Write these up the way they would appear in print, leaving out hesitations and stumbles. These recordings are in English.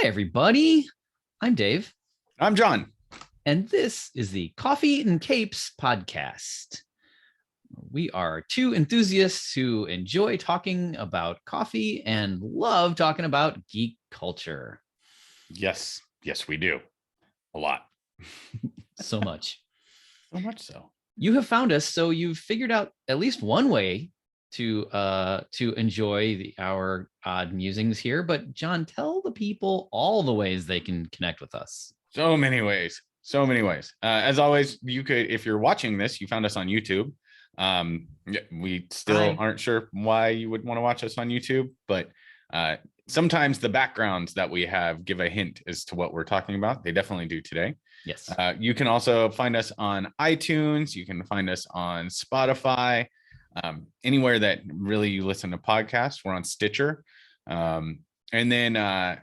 Hi, everybody. I'm Dave, I'm John. and this is the Coffee and Capes podcast. We are two enthusiasts who enjoy talking about coffee and love talking about geek culture. Yes, we do. A lot. So much. So much so. You have found us, so you've figured out at least one way to enjoy our odd musings here. But John, tell the people all the ways they can connect with us. So many ways. As always, you could, if you're watching this, you found us on YouTube. We still aren't sure why you would want to watch us on YouTube, but sometimes the backgrounds that we have give a hint as to what we're talking about. They definitely do today. Yes. You can also find us on iTunes. You can find us on Spotify. Anywhere that really you listen to podcasts. We're on Stitcher. And then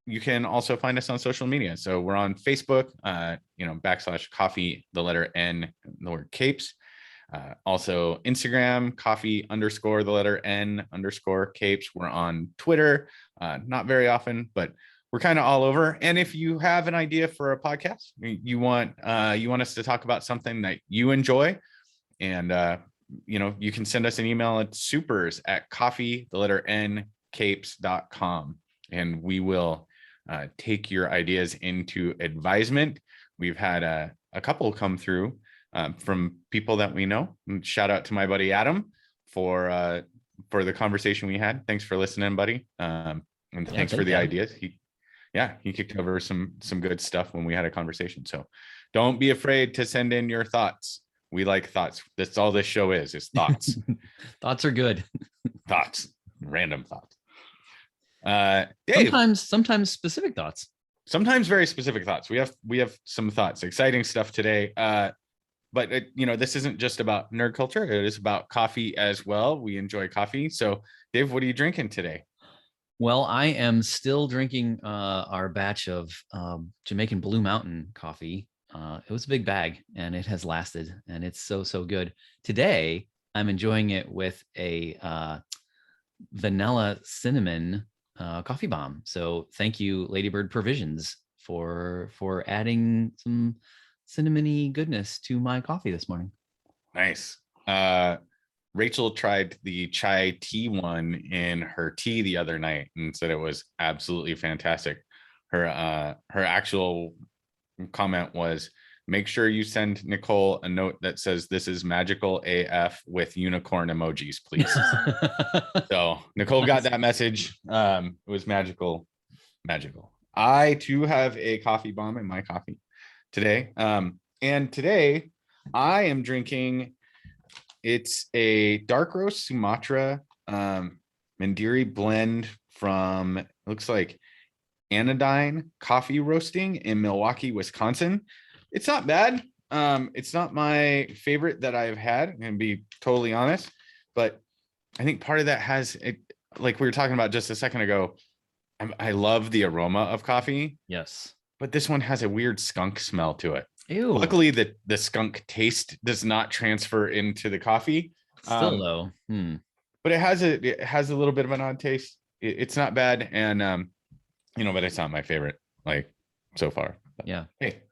you can also find us on social media. So we're on Facebook, / coffee, the letter N, the word capes. Also Instagram, coffee _ the letter N _ capes. We're on Twitter, not very often, but we're kind of all over. And if you have an idea for a podcast, you want us to talk about something that you enjoy, and you can send us an email at supers@coffee, the letter N, capes.com, and we will take your ideas into advisement. We've had a couple come through from people that we know. And shout out to my buddy Adam for the conversation we had. Thanks for listening, buddy. And thanks for the ideas. He kicked over some good stuff when we had a conversation. So don't be afraid to send in your thoughts. We like thoughts. That's all this show is thoughts. Thoughts are good. Thoughts, random thoughts. Dave, sometimes specific thoughts. Sometimes very specific thoughts. We have some thoughts, exciting stuff today. But this isn't just about nerd culture. It is about coffee as well. We enjoy coffee. So, Dave, what are you drinking today? Well, I am still drinking our batch of Jamaican Blue Mountain coffee. It was a big bag, and it has lasted, and it's so good. Today, I'm enjoying it with a vanilla cinnamon coffee bomb. So thank you, Ladybird Provisions, for adding some cinnamony goodness to my coffee this morning. Nice. Rachel tried the chai tea one in her tea the other night and said it was absolutely fantastic. Her actual comment was, make sure you send Nicole a note that says this is magical AF with unicorn emojis, please. So Nicole got that message. It was magical. I too have a coffee bomb in my coffee today. And today I am drinking, it's a dark roast Sumatra Mandiri blend from, it looks like Anodyne Coffee Roasting in Milwaukee, Wisconsin. It's not bad. It's not my favorite that I've had, and be totally honest, but I think part of that has it, like we were talking about just a second ago. I love the aroma of coffee. Yes. But this one has a weird skunk smell to it. Ew. Luckily, the skunk taste does not transfer into the coffee. Still though. But it has a little bit of an odd taste. It's not bad, and but it's not my favorite, like, so far. But, yeah. Hey,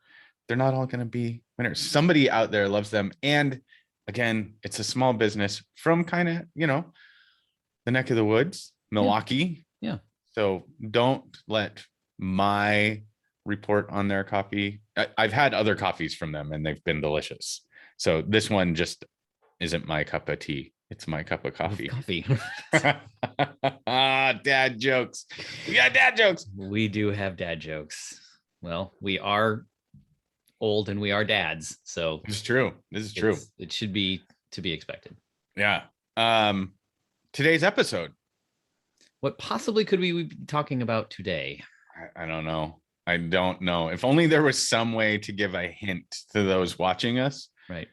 they're not all going to be winners. Somebody out there loves them. And again, it's a small business from kind of, the neck of the woods, Milwaukee. Yeah. So don't let my report on their coffee. I've had other coffees from them and they've been delicious. So this one just isn't my cup of tea. It's my cup of coffee. Dad jokes. We got dad jokes. We do have dad jokes. Well, we are old and we are dads, so it's true. This is true. It should be to be expected. Yeah. Today's episode. What possibly could we be talking about today? I don't know. If only there was some way to give a hint to those watching us. Right.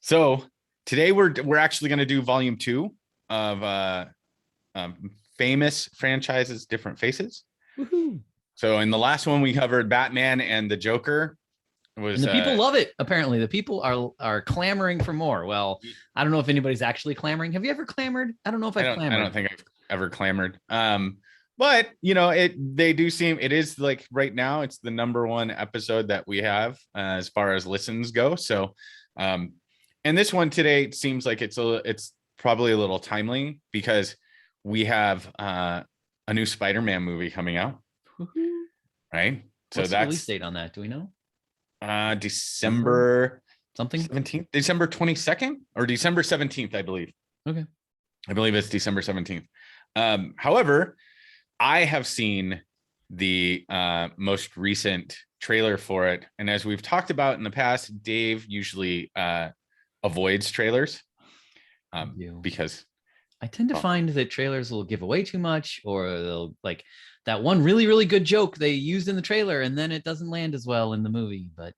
So today we're actually going to do volume 2 of famous franchises, different faces. Woohoo. So in the last one we covered Batman and the Joker. And the people love it. Apparently, the people are clamoring for more. Well, I don't know if anybody's actually clamoring. Have you ever clamored? I don't know if I've clamored. I don't think I've ever clamored. but they do seem, it is like right now it's the number one episode that we have as far as listens go. So and this one today seems like it's probably a little timely because we have a new Spider-Man movie coming out. Woo-hoo. Right, so What's the that's release date on that? Do we know? December something 17th, December 22nd or December 17th, I believe. Okay. I believe it's December 17th. However, I have seen the most recent trailer for it. And as we've talked about in the past, Dave usually avoids trailers because I tend to find that trailers will give away too much, or they'll like that one really, really good joke they used in the trailer and then it doesn't land as well in the movie. But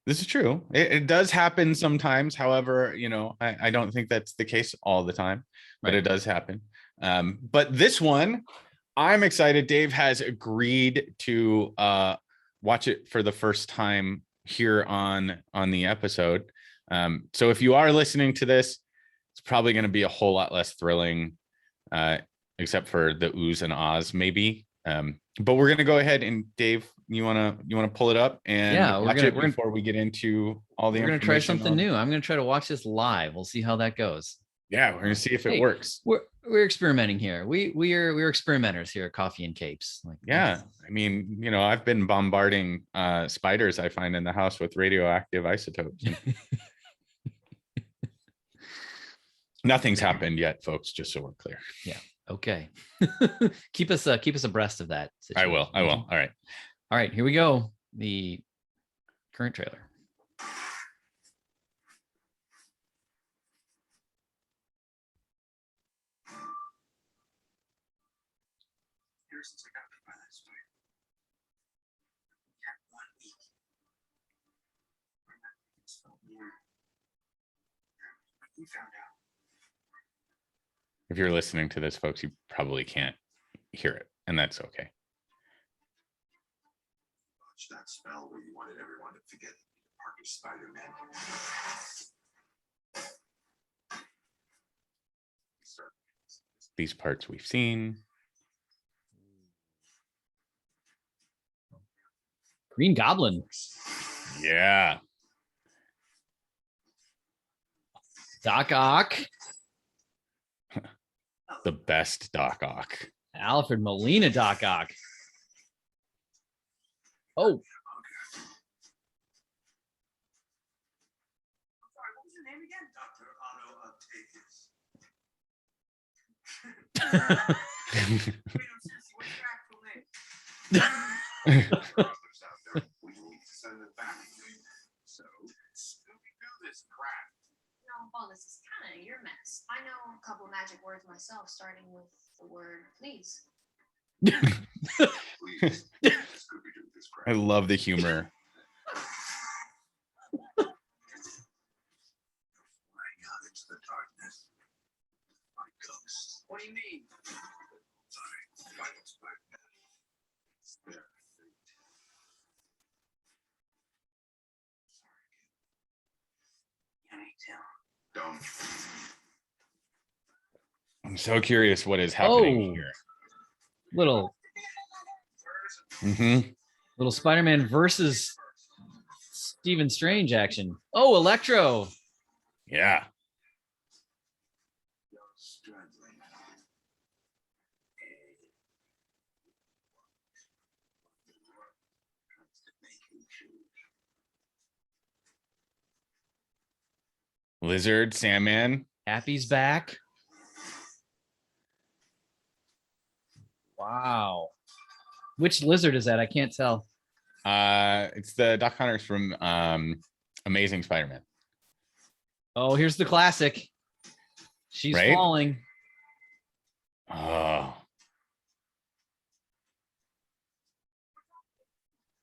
this is true. It does happen sometimes. However, I don't think that's the case all the time, but It does happen. But this one, I'm excited. Dave has agreed to watch it for the first time here on the episode. So if you are listening to this, it's probably going to be a whole lot less thrilling, except for the oohs and ahs, maybe. But we're gonna go ahead and Dave, you wanna pull it up and watch it before we get into all the. We're gonna try something new. I'm gonna try to watch this live. We'll see how that goes. Yeah, we're gonna see if it works. We're experimenting here. We're experimenters here at Coffee and Capes. Yeah, I mean, I've been bombarding spiders I find in the house with radioactive isotopes. Nothing's happened yet, folks. Just so we're clear. Yeah. Okay. keep us abreast of that situation. I will. All right, here we go. The current trailer. Ever since I got bit by that spider, we had 1 week where nothing felt near. We found out. If you're listening to this, folks, you probably can't hear it, and that's okay. Watch that spell where you wanted everyone to forget Parker Spider-Man. These parts we've seen. Green Goblin. Yeah. Doc Ock. The best Doc Ock. Alfred Molina Doc Ock. Oh. Sorry, what was your name again? Dr. Otto Octavius. Wait, no, seriously, what's your actual name? We need to send it back. So, Scooby-Doo this crap. No, Paul, this is kind of your mess. I know a couple magic words myself, starting with the word please. Please, Scooby-Doo this crap. I love the humor. Flying out into the darkness. My ghost. What do you mean? Sorry, Final Spider-Man. Spare fate. Sorry, kid. You need to. Don't. I'm so curious what is happening here. Little little Spider-Man versus Stephen Strange action. Oh, Electro. Yeah. Lizard, Sandman. Happy's back. Wow. Which lizard is that? I can't tell. It's the Doc Connors from Amazing Spider-Man. Oh, here's the classic. She's Right? falling. Oh.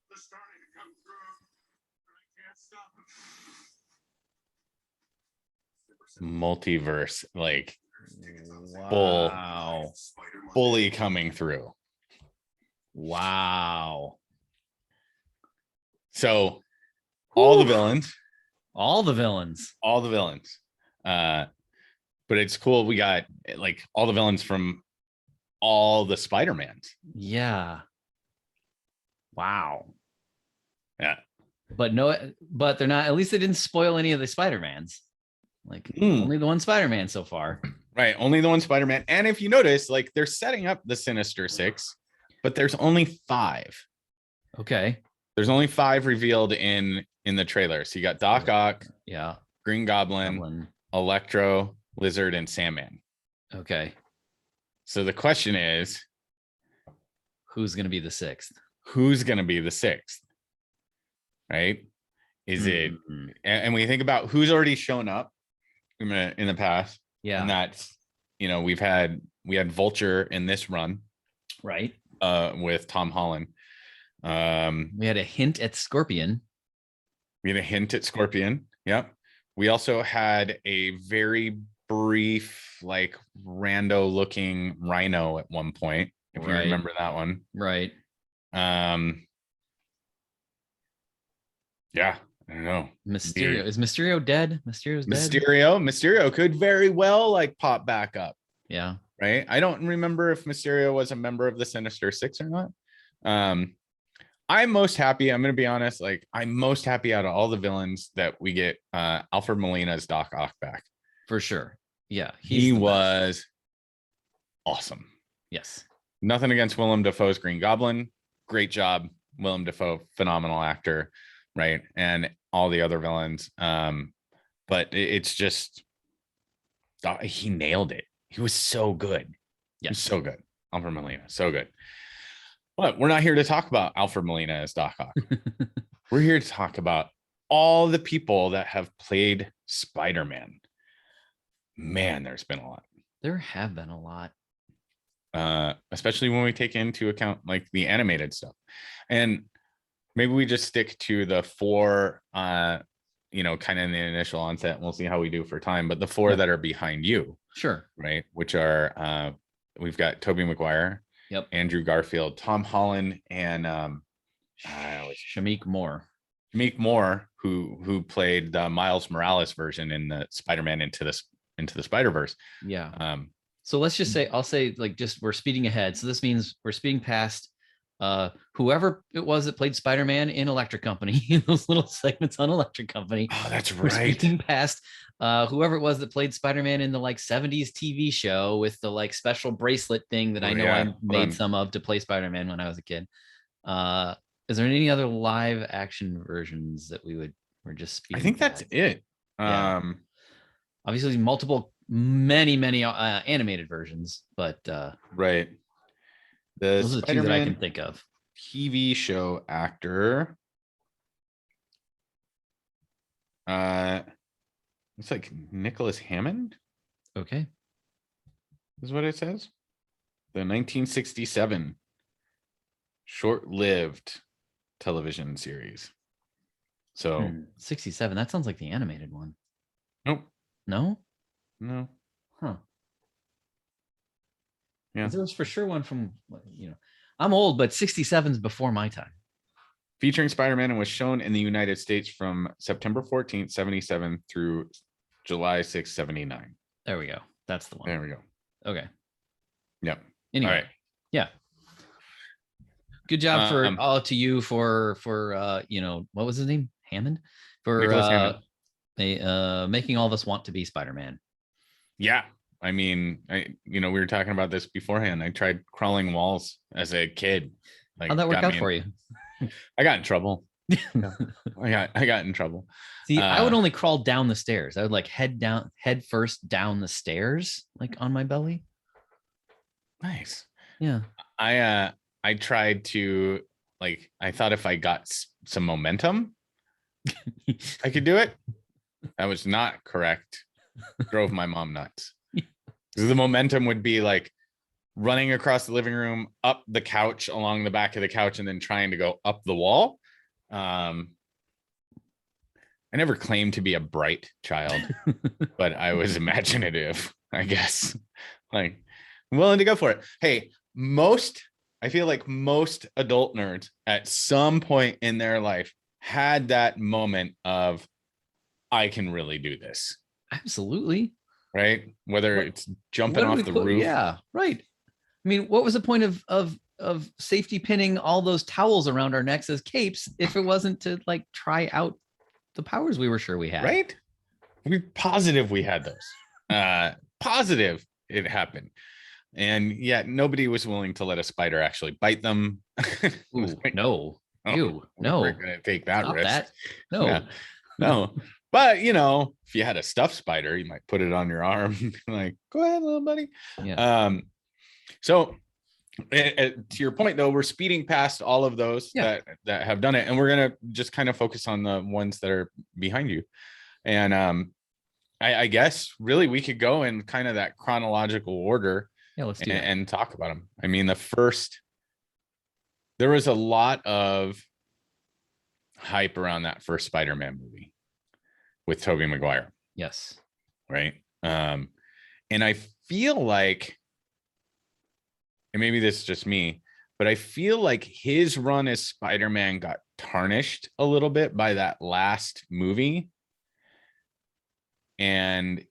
They're starting to come through, but I can't stop them. Multiverse, like Wow. fully coming through. Wow. So all the villains, All the villains. but it's cool. We got like all the villains from all the Spider-Mans. Yeah. Wow. Yeah. But they're not, at least they didn't spoil any of the Spider-Mans. Like only the one Spider-Man so far. Right. Only the one Spider-Man. And if you notice, like they're setting up the Sinister Six, but there's only 5. Okay. There's only 5 revealed in the trailer. So you got Doc Ock, Yeah. Green Goblin, Electro, Lizard, and Sandman. Okay. So the question is, who's going to be the 6th? Who's going to be the 6th? Right? Is it? And when you think about who's already shown up in the past, and that's, you know, we had Vulture in this run, right? With Tom Holland. We had a hint at Scorpion. Yep. We also had a very brief, like rando looking Rhino at one point, if you remember that one. Right. Yeah, I don't know. Mysterio. Is Mysterio dead? Mysterio's dead. Mysterio could very well like pop back up. Yeah. Right. I don't remember if Mysterio was a member of the Sinister Six or not. I'm most happy. I'm going to be honest. Like, I'm most happy out of all the villains that we get Alfred Molina's Doc Ock back. For sure. Yeah. He was awesome. Yes. Nothing against Willem Dafoe's Green Goblin. Great job. Willem Dafoe, phenomenal actor. Right. And all the other villains. But it's just, he nailed it. He was so good. Yeah. He was so good. Alfred Molina. So good. But we're not here to talk about Alfred Molina as Doc Ock. We're here to talk about all the people that have played Spider-Man. Man, there's been a lot. There have been a lot. Especially when we take into account like the animated stuff. And maybe we just stick to the 4, you know, kind of in the initial onset, and we'll see how we do for time. But the 4 that are behind you. Sure. Right. Which are, we've got Toby Maguire. Yep. Andrew Garfield, Tom Holland, and Shameik Moore. Shameik Moore, who played the Miles Morales version in the Spider-Man into the Spider-Verse. Yeah. So let's just say, I'll say, like, just we're speeding ahead. So this means we're speeding past whoever it was that played Spider-Man in Electric Company, those little segments on Electric Company. Oh, that's we're right. Speeding past whoever it was that played Spider-Man in the like 70s TV show with the like special bracelet thing that I know I made some of to play Spider-Man when I was a kid. Is there any other live action versions that we're just speeding I think past? that's it. Yeah. Obviously many animated versions, but right. Those are the 2 that I can think of. TV show actor. It's like Nicholas Hammond. Okay. Is what it says. The 1967 short-lived television series. So 67. That sounds like the animated one. Nope. No? No. Huh. Yeah. There was for sure one from, you know, I'm old, but 67's before my time. Featuring Spider-Man and was shown in the United States from September 14th, 77 through July 6th, 79. There we go. That's the one. There we go. Okay. Yep. Anyway. All right. Yeah. Good job to you for you know, what was his name? Hammond? For Hammond. Making all of us want to be Spider-Man. Yeah. I mean, we were talking about this beforehand. I tried crawling walls as a kid. Like, how'd that work out for you? I got in trouble. I got in trouble. See, I would only crawl down the stairs. I would like head first down the stairs, like on my belly. Nice. Yeah. I tried to, like, I thought if I got some momentum, I could do it. That was not correct. Drove my mom nuts. The momentum would be like running across the living room, up the couch, along the back of the couch, and then trying to go up the wall. I never claimed to be a bright child, but I was imaginative, I guess. Like, I'm willing to go for it. Hey, I feel like most adult nerds at some point in their life had that moment of, I can really do this. Absolutely. Right? Whether it's jumping off the roof. Yeah, right. I mean, what was the point of safety pinning all those towels around our necks as capes if it wasn't to like try out the powers we were sure we had? Right? We're positive we had those. Positive it happened. And yet nobody was willing to let a spider actually bite them. Ooh, no. Ew, no. We're gonna take that Stop risk. that. No. Yeah. No. But if you had a stuffed spider, you might put it on your arm. Like, go ahead, little buddy. Yeah. So to your point, though, we're speeding past all of those that have done it, and we're gonna just kind of focus on the ones that are behind you. And I guess really we could go in kind of that chronological order. Yeah, let's do that. And talk about them. I mean, there was a lot of hype around that first Spider-Man movie with Toby Maguire. Yes. Right. And I feel like, and maybe this is just me, but I feel like his run as Spider-Man got tarnished a little bit by that last movie. And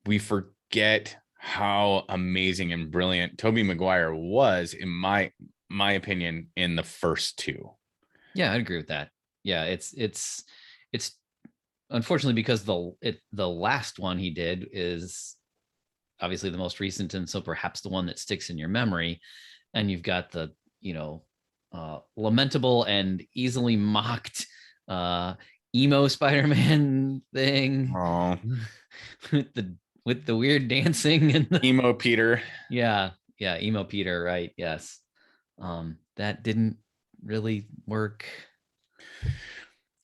we forget how amazing and brilliant Toby Maguire was, in my opinion, in the first two. Yeah, I'd agree with that. Yeah, it's unfortunately because the last one he did is obviously the most recent, and so perhaps the one that sticks in your memory. And you've got the lamentable and easily mocked emo Spider-Man thing. Oh, with the weird dancing and the emo Peter. Yeah, emo Peter, right? Yes. That didn't really work.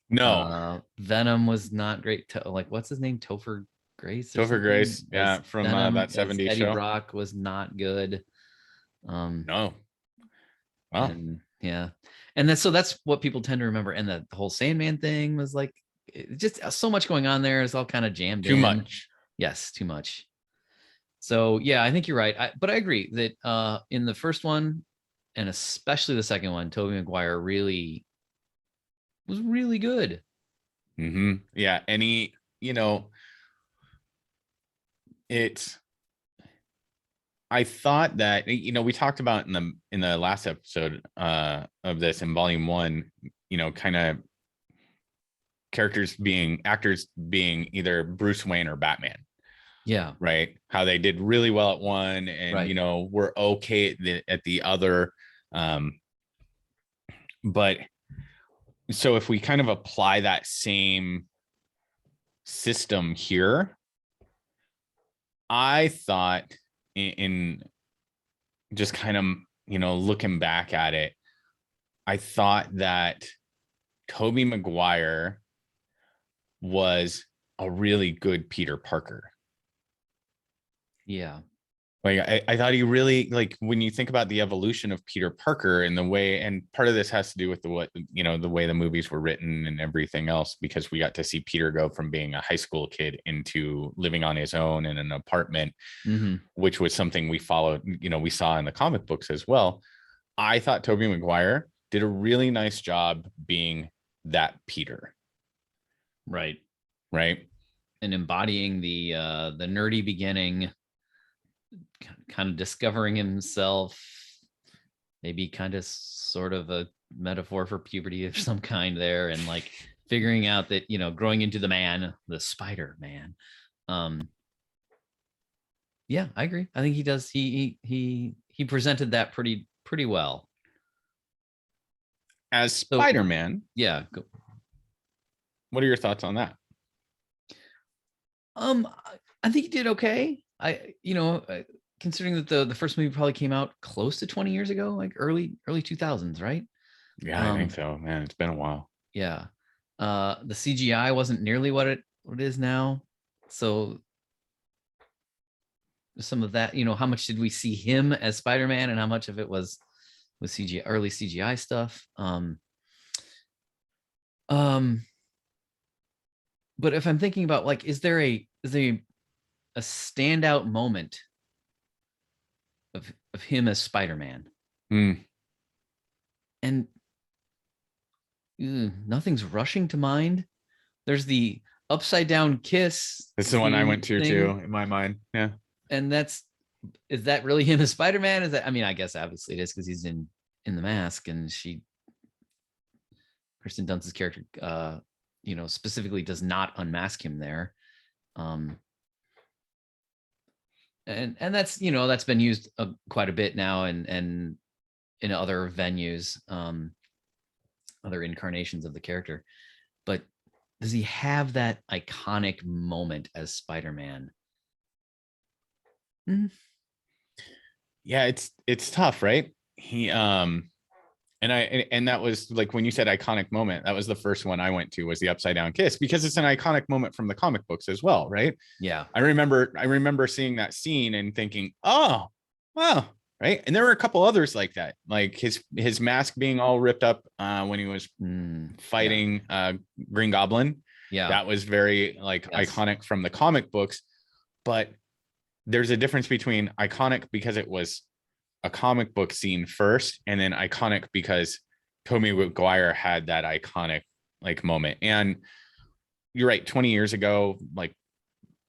No. Venom was not great. What's his name? Topher Grace. Topher Grace, yeah, from that 70s Eddie show. Brock was not good. No. Wow. And that's what people tend to remember. And the whole Sandman thing was like just so much going on there. It's all kind of jammed in. Too much. Yes, too much. So yeah, I think you're right. But I agree that in the first one, and especially the second one, Tobey Maguire really was really good. Mm-hmm. Yeah, and he, I thought that we talked about in the last episode of this in volume 1, kind of actors being either Bruce Wayne or Batman. Yeah. Right. How they did really well at one and, right. Were okay at the other. But so if we kind of apply that same system here, I thought in just kind of, looking back at it, I thought that Tobey Maguire was a really good Peter Parker. Yeah. Like I thought he really, like, when you think about the evolution of Peter Parker and the way, and part of this has to do with the way the movies were written and everything else, because we got to see Peter go from being a high school kid into living on his own in an apartment, which was something we followed, we saw in the comic books as well. I thought Tobey Maguire did a really nice job being that Peter. Right. Right. And embodying the nerdy beginning, kind of discovering himself, maybe kind of sort of a metaphor for puberty of some kind there, and like figuring out that growing into the Spider-Man. Yeah, I agree. I think he does. He presented that pretty well as Spider-Man. Yeah. What are your thoughts on that? I think he did okay. Considering that the first movie probably came out close to 20 years ago, like early 2000s, right? Yeah, I think so, man. It's been a while. Yeah. The CGI wasn't nearly what it is now. So some of that, how much did we see him as Spider-Man and how much of it was CGI, early CGI stuff? But if I'm thinking about, like, is there a standout moment of him as Spider-Man? And nothing's rushing to mind. There's the upside down kiss. This is the one I went to too in my mind. Yeah. And that's is that really him as Spider-Man? Is that, I mean, I guess obviously it is because he's in the mask, and Kristen Dunst's character, specifically does not unmask him there. And that's, that's been used quite a bit now, and in other venues, other incarnations of the character. But does he have that iconic moment as Spider-Man? Yeah, it's tough, right? He and that was like when you said iconic moment, that was the first one I went to, was the upside down kiss, because it's an iconic moment from the comic books as well, right? Yeah. I remember seeing that scene and thinking, oh, wow, right. And there were a couple others like that, like his mask being all ripped up when he was fighting Green Goblin. Yeah. That was very iconic from the comic books. But there's a difference between iconic because it was a comic book scene first, and then iconic because Toby Maguire had that iconic moment. And you're right, 20 years ago,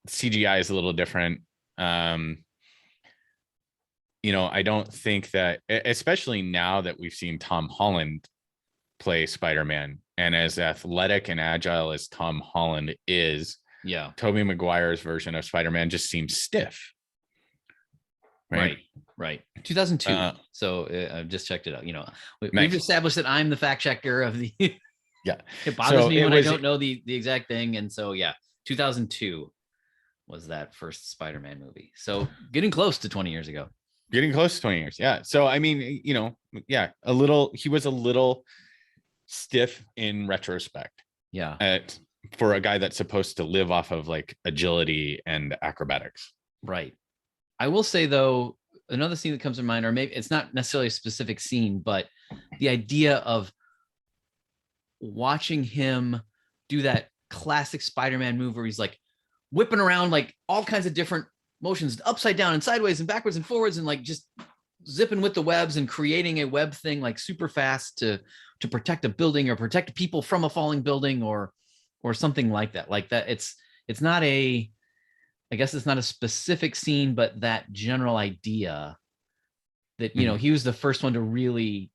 CGI is a little different. I don't think that, especially now that we've seen Tom Holland play Spider-Man, and as athletic and agile as Tom Holland is, Toby Maguire's version of Spider-Man just seems stiff. Right. 2002. So I've just checked it out. We've established that I'm the fact checker of the. Yeah. It bothers me when I don't know the exact thing, and so 2002 was that first Spider-Man movie. So getting close to 20 years ago. Getting close to 20 years. Yeah. So I mean, he was a little stiff in retrospect. Yeah. For a guy that's supposed to live off of agility and acrobatics. Right. I will say, though, another scene that comes to mind, or maybe it's not necessarily a specific scene, but the idea of watching him do that classic Spider-Man move where he's whipping around all kinds of different motions, upside down and sideways and backwards and forwards, and just zipping with the webs and creating a web thing super fast to protect a building or protect people from a falling building or something like that. It's not I guess it's not a specific scene, but that general idea that, he was the first one to really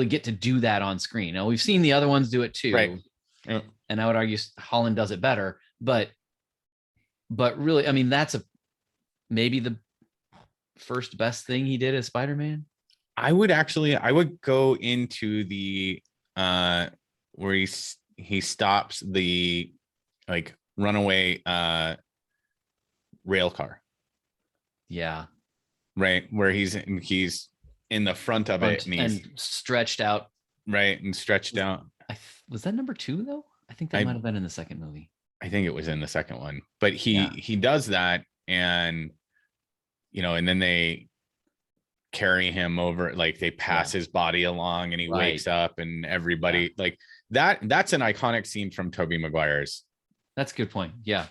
get to do that on screen. Now, we've seen the other ones do it too. Right. And I would argue Holland does it better, but really, I mean, that's maybe the first best thing he did as Spider-Man. I would go into the where he stops the runaway rail car. Yeah. Right. Where he's in the front of it and stretched out. Right. And stretched out. Was that number 2 though? I think that might have been in the second movie. I think it was in the second one, but he does that, and and then they carry him over, they pass his body along, and he wakes up, and everybody that's an iconic scene from Toby Maguire's. That's a good point. Yeah.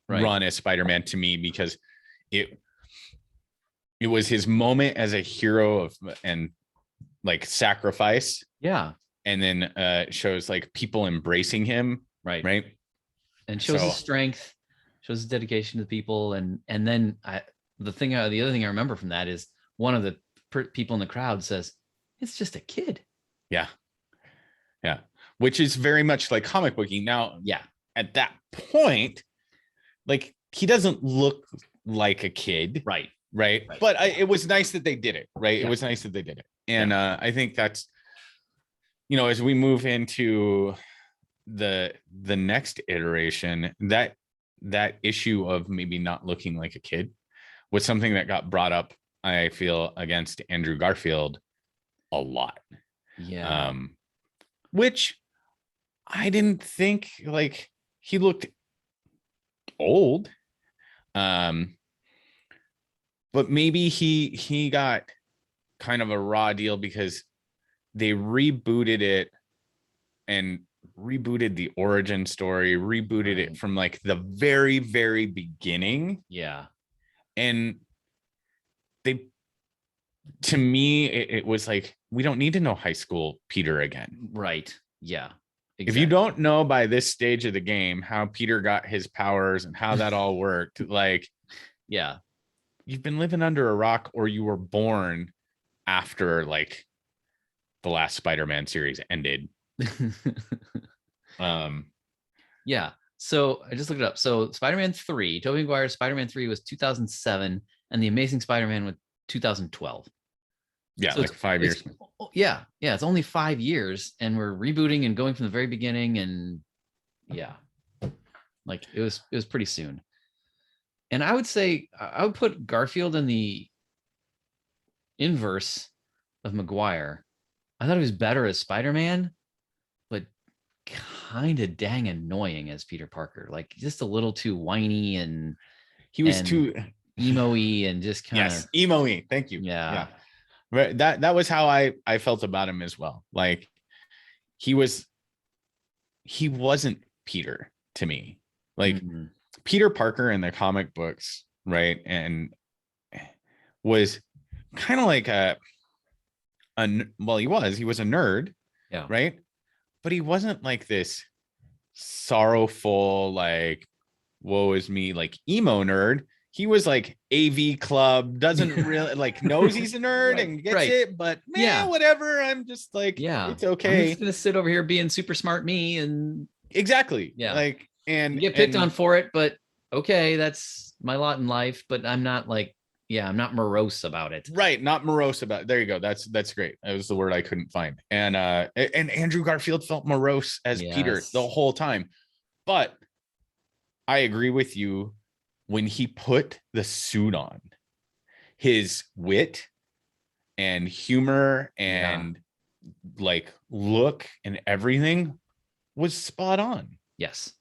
Run as Spider-Man to me, because it was his moment as a hero and sacrifice. Yeah. And then shows people embracing him. Right. And shows his strength, shows his dedication to the people. And then the other thing I remember from that is one of the people in the crowd says, "It's just a kid." Yeah. Yeah. Which is very much comic booky. Now, at that point, he doesn't look like a kid. Right. But it was nice that they did it. Right. Yeah. It was nice that they did it. And I think that's, as we move into the next iteration, that issue of maybe not looking like a kid was something that got brought up, I feel, against Andrew Garfield a lot. Yeah. Which I didn't think he looked old. But maybe he got kind of a raw deal because they rebooted it and rebooted the origin story, rebooted it from the very, very beginning. Yeah. And to me, it was we don't need to know high school Peter again. Right. Yeah. Exactly. If you don't know by this stage of the game how Peter got his powers and how that all worked, yeah. you've been living under a rock, or you were born after like the last Spider-Man series ended. Yeah. So I just looked it up. So Spider-Man 3, Tobey Maguire's Spider-Man 3 was 2007, and The Amazing Spider-Man was 2012. Yeah, So like 5 years. Yeah. It's only 5 years, and we're rebooting and going from the very beginning. And yeah, like it was pretty soon. And I would say I would put Garfield in the inverse of Maguire. I thought he was better as Spider-Man, but kind of dang annoying as Peter Parker. Like just a little too whiny and He was and too emo-y and just kind of yes, emo-y. Thank you. Yeah. Right. That was how I felt about him as well. Like he wasn't Peter to me. Like Mhm. Peter Parker in the comic books, right? And was kind of like well, he was a nerd, Yeah. right? But he wasn't like this sorrowful, like, woe is me, like emo nerd. He was like AV club, doesn't really like knows he's a nerd Right, and gets right. it, but man, Yeah. whatever. I'm just like, Yeah, it's okay. I'm just gonna sit over here being super smart me, and Exactly. Yeah. Like, and you get picked on for it, but okay, that's my lot in life. But I'm not like, I'm not morose about it. right, not morose about it. There you go. That's great. That was the word I couldn't find. And Andrew Garfield felt morose as Peter Yes. the whole time. But I agree with you. When he put the suit on, his wit and humor and like look and everything was spot on. Yes.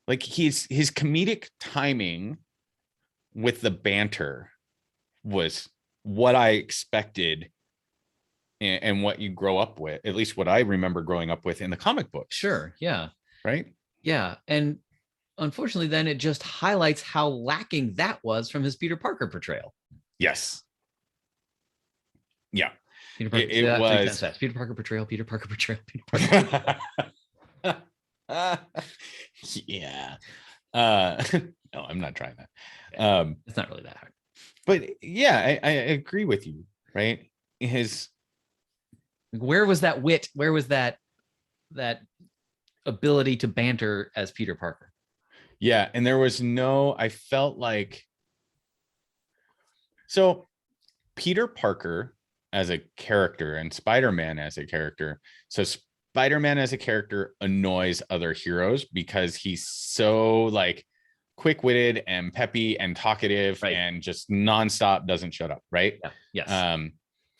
Like his comedic timing with the banter was what I expected and what you grow up with, at least what I remember growing up with in the comic books. Sure. Yeah. Right. Yeah. And unfortunately, then it just highlights how lacking that was from his Peter Parker portrayal. Yes. Yeah. Peter Parker, it was Peter Parker portrayal. Peter Parker portrayal. Peter Parker. Yeah. No, I'm not trying that. It's not really that hard. But yeah, I agree with you. Right. Where was that wit? Where was that ability to banter as Peter Parker? Yeah, and there was I felt like, so Peter Parker as a character and Spider-Man as a character. So Spider-Man as a character annoys other heroes because he's so like quick-witted and peppy and talkative, right, and just nonstop, doesn't shut up, right? Yeah. Yes.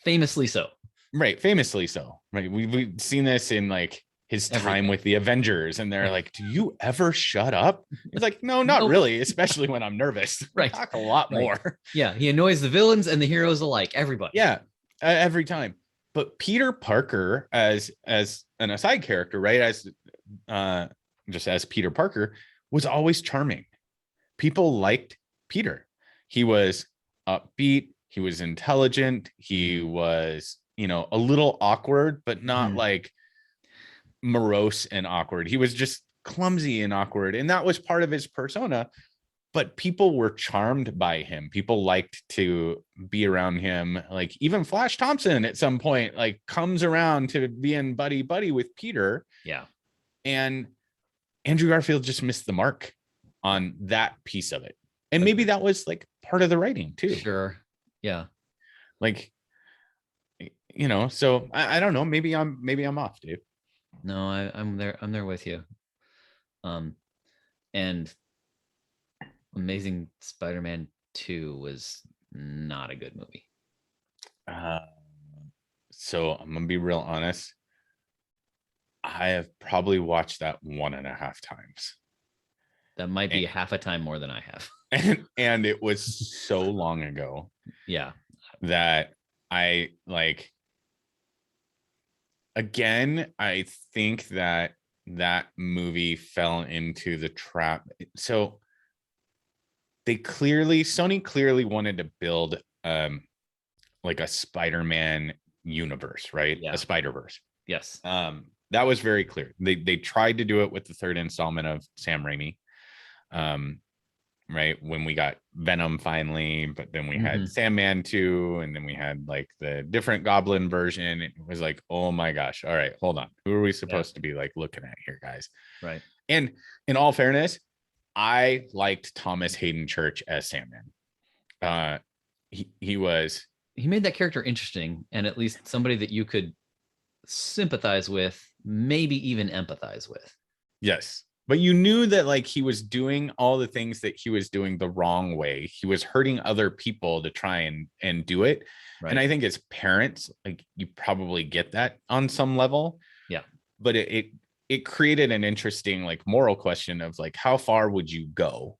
Famously so. Right, famously so. Right, we've seen this in like his time with the Avengers, and they're like, do you ever shut up? It's like, no, not really, especially when I'm nervous. Right. Talk a lot more. Yeah, he annoys the villains and the heroes alike, everybody. Yeah, every time. But Peter Parker as an aside character, right, as just as Peter Parker, was always charming. People liked Peter. He was upbeat, he was intelligent, he was, a little awkward, but not like morose and awkward. He was just clumsy and awkward, and that was part of his persona. But people were charmed by him. People liked to be around him. Like even Flash Thompson at some point like comes around to being buddy with Peter. Yeah. And Andrew Garfield just missed the mark on that piece of it. And maybe that was like part of the writing too. Sure. Yeah. Like, so I don't know. Maybe I'm off, Dave. No, I'm there with you. And Amazing Spider-Man 2 was not a good movie. So I'm gonna be real honest. I have probably watched that 1.5 times. That might be half a time more than I have. And it was so long ago. Yeah. That I like. Again, I think that movie fell into the trap. So Sony clearly wanted to build like a Spider-Man universe, right? Yeah. A Spider-Verse. Yes. That was very clear. They tried to do it with the third installment of Sam Raimi. right? When we got Venom finally, but then we had Sandman 2, and then we had like the different Goblin version. It was like, oh my gosh, all right, hold on, who are we supposed to be like looking at here, guys? Right. And in all fairness, I liked Thomas Hayden Church as Sandman. He made that character interesting, and at least somebody that you could sympathize with, maybe even empathize with. Yes. But you knew that like he was doing all the things that he was doing the wrong way. He was hurting other people to try and do it. Right. And I think as parents, like you probably get that on some level. Yeah. But it created an interesting like moral question of like, how far would you go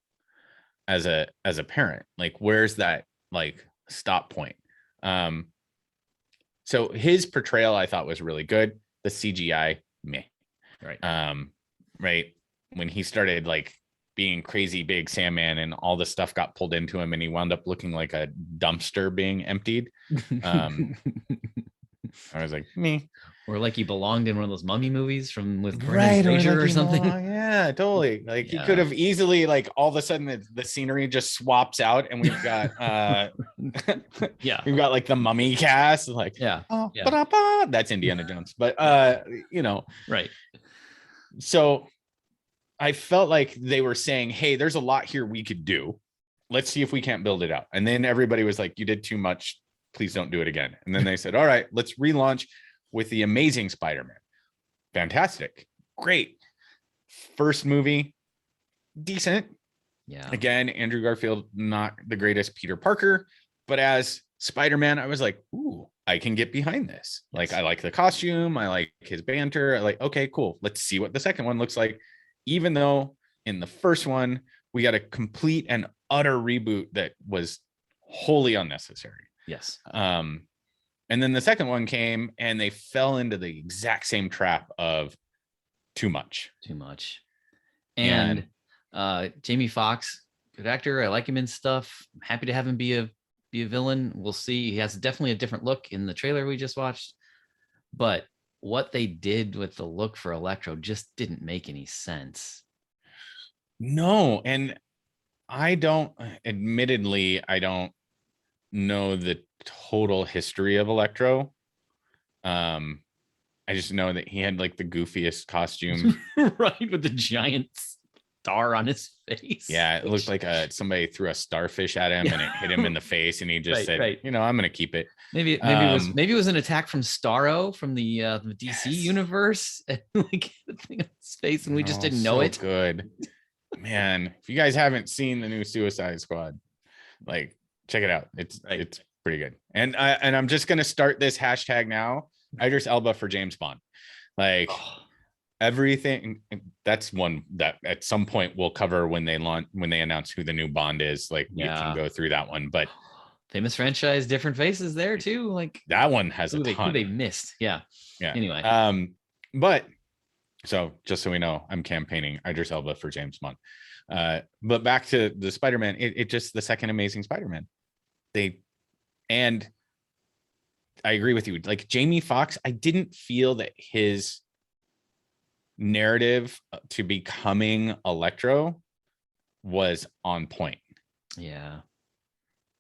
as a parent? Like, where's that like stop point? So his portrayal I thought was really good. The CGI, meh. Right. Right. When he started like being crazy big Sandman and all the stuff got pulled into him and he wound up looking like a dumpster being emptied. I was like, me. Or like he belonged in one of those mummy movies with Brendan Fraser or something. Yeah, totally. Like he could have easily like all of a sudden the scenery just swaps out and we've got we've got like the mummy cast like that's Indiana Jones. But right. So I felt like they were saying, hey, there's a lot here we could do. Let's see if we can't build it out. And then everybody was like, you did too much. Please don't do it again. And then they said, all right, let's relaunch with the Amazing Spider-Man. Fantastic. Great. First movie, decent. Yeah. Again, Andrew Garfield, not the greatest Peter Parker, but as Spider-Man, I was like, ooh, I can get behind this. Yes. Like, I like the costume. I like his banter. I like, okay, cool. Let's see what the second one looks like. Even though in the first one, we got a complete and utter reboot that was wholly unnecessary. Yes. And then the second one came and they fell into the exact same trap of too much. And Jamie Foxx, good actor. I like him in stuff. I'm happy to have him be a villain. We'll see. He has definitely a different look in the trailer we just watched. But what they did with the look for Electro just didn't make any sense. No. And I don't know the total history of Electro. I just know that he had like the goofiest costume. Right, with the giant star on his face. Yeah, it looked like somebody threw a starfish at him and it hit him in the face, and he just said, I'm gonna keep it. Maybe it was an attack from Starro from the DC universe, and like the thing on his face, and we just didn't know it. Good. Man, if you guys haven't seen the new Suicide Squad, like check it out. It's pretty good. And I'm just gonna start this hashtag now. Idris Elba for James Bond. Like everything. That's one that at some point we'll cover when they announce who the new Bond is. Like we can go through that one. But famous franchise, different faces there too. Like that one has a ton. Who they missed. Yeah. Anyway. But so just so we know, I'm campaigning Idris Elba for James Bond. But back to the Spider-Man, it just the second Amazing Spider-Man. And I agree with you. Like Jamie Foxx, I didn't feel that his narrative to becoming Electro was on point. Yeah.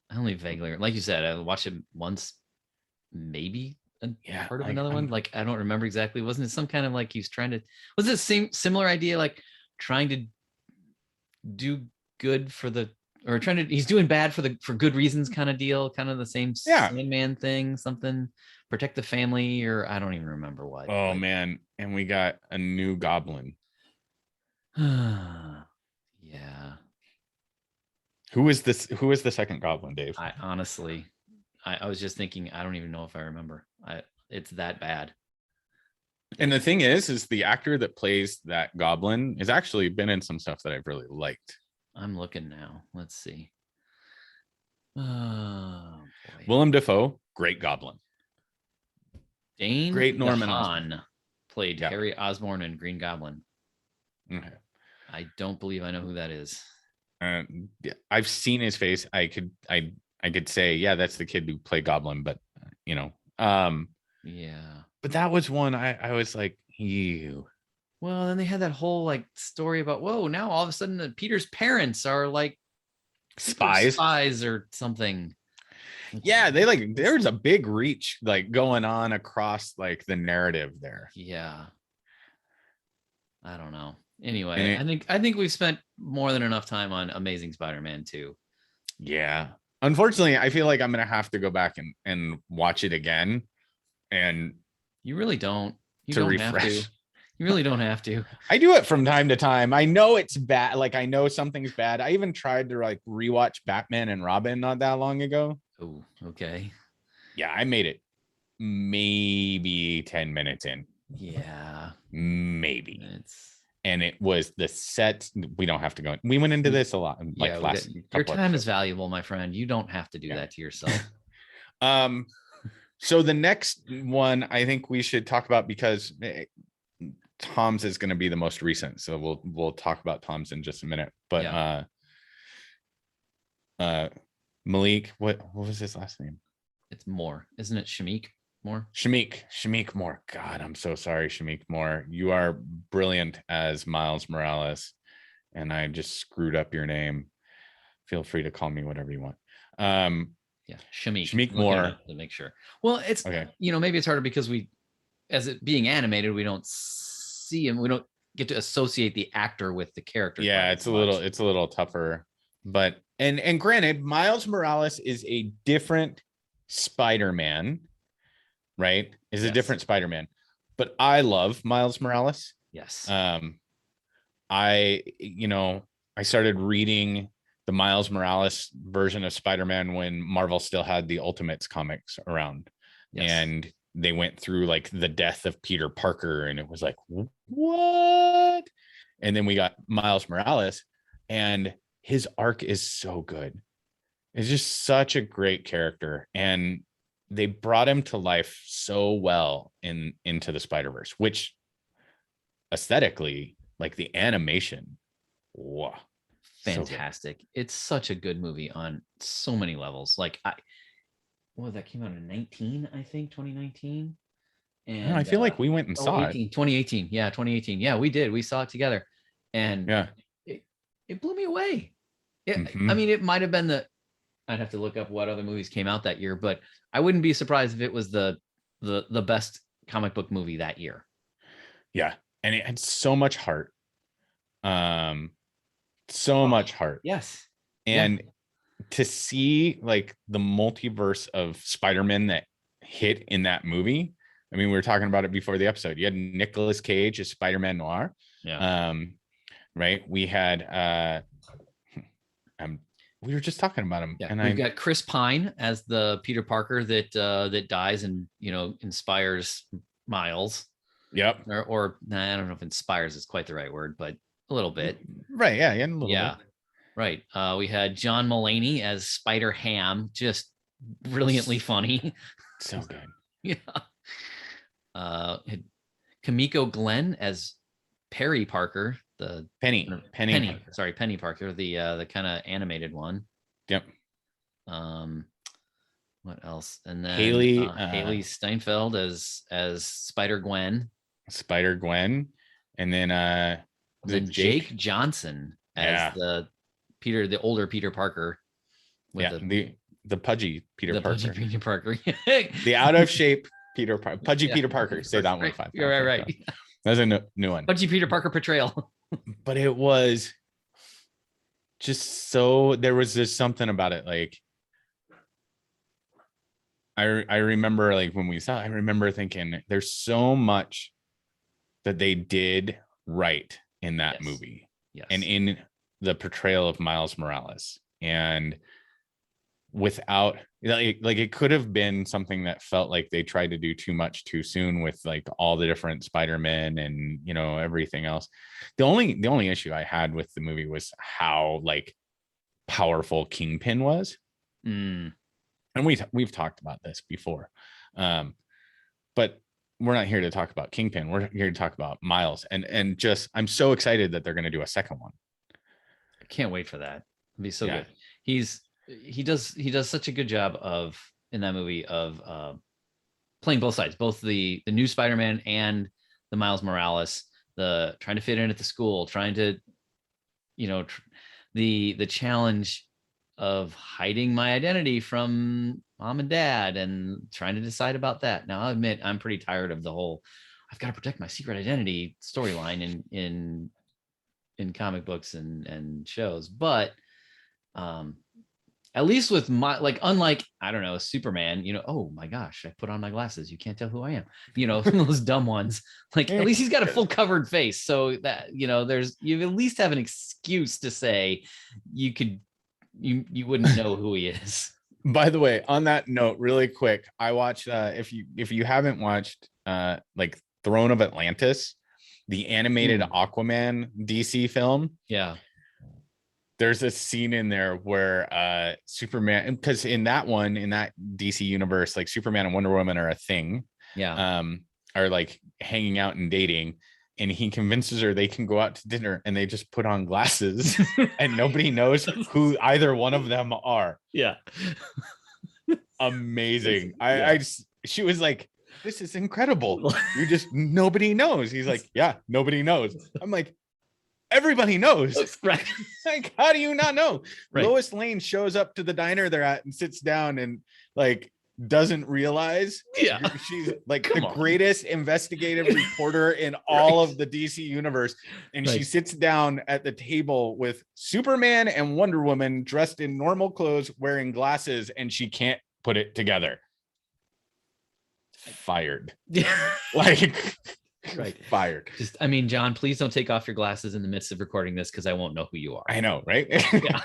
I only vaguely, like you said, I watched it once, maybe heard of another one. Like, I don't remember exactly. Wasn't it some kind of like he's trying to, was it similar idea, like trying to do good for the, or he's doing bad for good reasons kind of deal, kind of the same Sandman thing, something, protect the family, or I don't even remember what. Oh man. And we got a new Goblin. Yeah. Who is the second Goblin, Dave? I honestly, I was just thinking, I don't even know if I remember. It's that bad. And the thing is the actor that plays that Goblin has actually been in some stuff that I've really liked. I'm looking now. Let's see. Oh boy. Willem Dafoe, great Goblin. Dane great Norman Osborn played Harry Osborn in Green Goblin. Okay. I don't believe I know who that is. I've seen his face. I could say, yeah, that's the kid who played Goblin, but yeah. But that was one I was like, ew. Well, then they had that whole like story about, whoa, now all of a sudden Peter's parents are like Spies. or something. Yeah, they like there's a big reach like going on across like the narrative there. Yeah. I don't know. And Anyway, I think we've spent more than enough time on Amazing Spider-Man 2. yeah. Unfortunately, I feel like I'm gonna have to go back and watch it again and You really don't. You to don't have to. refresh. You really don't have to. I do it from time to time. I know it's bad. Like I know something's bad. I even tried to like rewatch Batman and Robin not that long ago. Oh, okay. Yeah, I made it maybe 10 minutes in. Yeah. Maybe. It's And it was the set. We don't have to go. We went into this a lot. Like yeah, last your couple time is episodes. valuable, my friend. You don't have to do that to yourself. So the next one I think we should talk about because Tom's is going to be the most recent. So we'll talk about Tom's in just a minute. But Yeah. Malik, what was his last name? It's Moore, isn't it? Shamik Moore. Shamik Moore. God, I'm so sorry, Shamik Moore. You are brilliant as Miles Morales, and I just screwed up your name. Feel free to call me whatever you want. Yeah, Shamik Shamik I'm looking Moore. it up to make sure. Well, it's Okay. Maybe it's harder because as it being animated, we don't see him. We don't get to associate the actor with the character. Yeah, it's a little tougher. But and granted, Miles Morales is a different Spider-Man, right? Is a different Spider-Man. But I love Miles Morales. Yes. I started reading the Miles Morales version of Spider-Man when Marvel still had the Ultimates comics around. Yes. And they went through like the death of Peter Parker and it was like, what? And then we got Miles Morales and his arc is so good. It's just such a great character. And they brought him to life so well into the Spider-Verse, which aesthetically, like the animation, wow. Fantastic. So it's such a good movie on so many levels. Like that came out in 2019. And I feel like we went and saw 2018. Yeah, 2018. Yeah, we did. We saw it together. And yeah, it blew me away. I mean, it might have been I'd have to look up what other movies came out that year, but I wouldn't be surprised if it was the best comic book movie that year. Yeah. And it had so much heart. Much heart. Yes. And to see like the multiverse of Spider-Man that hit in that movie. I mean, we were talking about it before the episode. You had Nicolas Cage as Spider-Man Noir. Yeah. Right. We had we were just talking about him. Yeah. And we've got Chris Pine as the Peter Parker that dies and inspires Miles. Yep. Or I don't know if inspires is quite the right word, but a little bit. Right. Yeah. A little bit. Right. We had John Mulaney as Spider Ham, just brilliantly funny. So good. Yeah. Kamiko Glenn as Perry Parker, the Penny. Sorry, Penny Parker, the kind of animated one. Yep. What else? And then Haley Steinfeld as Spider Gwen. And then Jake Johnson as the older Peter Parker. With the pudgy Peter Parker. Pudgy Peter Parker. The out of shape Peter Parker. Pudgy Peter Parker. Say that one 5 times. You're right. That's a new one. Pudgy Peter Parker portrayal. But it was just so there was just something about it. Like I remember like when we saw it, I remember thinking there's so much that they did right in that movie. Yes. And in the portrayal of Miles Morales. And without like it could have been something that felt like they tried to do too much too soon with like all the different Spider-Men and everything else. The only issue I had with the movie was how like powerful Kingpin was. And we've talked about this before. But we're not here to talk about Kingpin. We're here to talk about Miles and just I'm so excited that they're going to do a second one. I can't wait for that. It'll be so good. He does such a good job in that movie of playing both sides, both the new Spider-Man and the Miles Morales, the trying to fit in at the school, trying to the challenge of hiding my identity from mom and dad and trying to decide about that. Now I'll admit I'm pretty tired of the whole I've got to protect my secret identity storyline in comic books and shows, but at least with my, like, unlike, I don't know, Superman, oh my gosh, I put on my glasses, you can't tell who I am, those dumb ones. Like, at least he's got a full covered face, so that there's, you at least have an excuse to say you wouldn't know who he is. By the way, on that note, really quick, I watched if you haven't watched like Throne of Atlantis, the animated Aquaman DC film. Yeah. There's a scene in there where Superman, because in that DC universe, like Superman and Wonder Woman are a thing. Yeah. Are like hanging out and dating. And he convinces her they can go out to dinner and they just put on glasses and nobody knows who either one of them are. Yeah. Amazing. Yeah. She was like, this is incredible. Nobody knows. He's like, yeah, nobody knows. I'm like, everybody knows. Right. Like, how do you not know? Right. Lois Lane shows up to the diner they're at and sits down and like doesn't realize she's like greatest investigative reporter in all of the DC universe, and she sits down at the table with Superman and Wonder Woman dressed in normal clothes wearing glasses, and she can't put it together. Fired. Like right. Fired. Just, I mean, John, please don't take off your glasses in the midst of recording this, because I won't know who you are. I know, right? Yeah.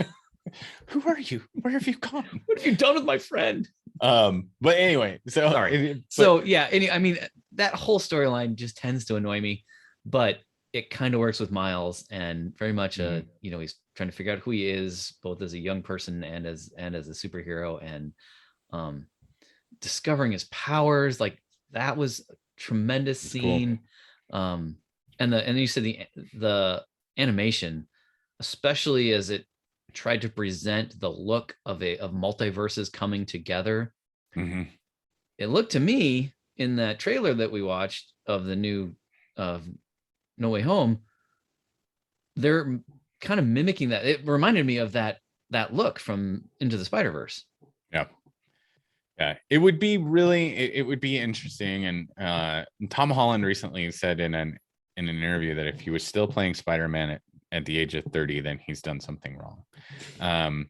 Who are you? Where have you gone? What have you done with my friend? But anyway, so sorry. I mean, that whole storyline just tends to annoy me, but it kind of works with Miles, and very much he's trying to figure out who he is, both as a young person and as a superhero, and discovering his powers. Like, that was a tremendous scene. Cool. And you said the animation, especially as it tried to present the look of multiverses coming together. Mm-hmm. It looked to me in that trailer that we watched of the new No Way Home, they're kind of mimicking that. It reminded me of that look from Into the Spider-Verse. Yeah, it would be interesting. And Tom Holland recently said in an interview that if he was still playing Spider-Man at the age of 30, then he's done something wrong. And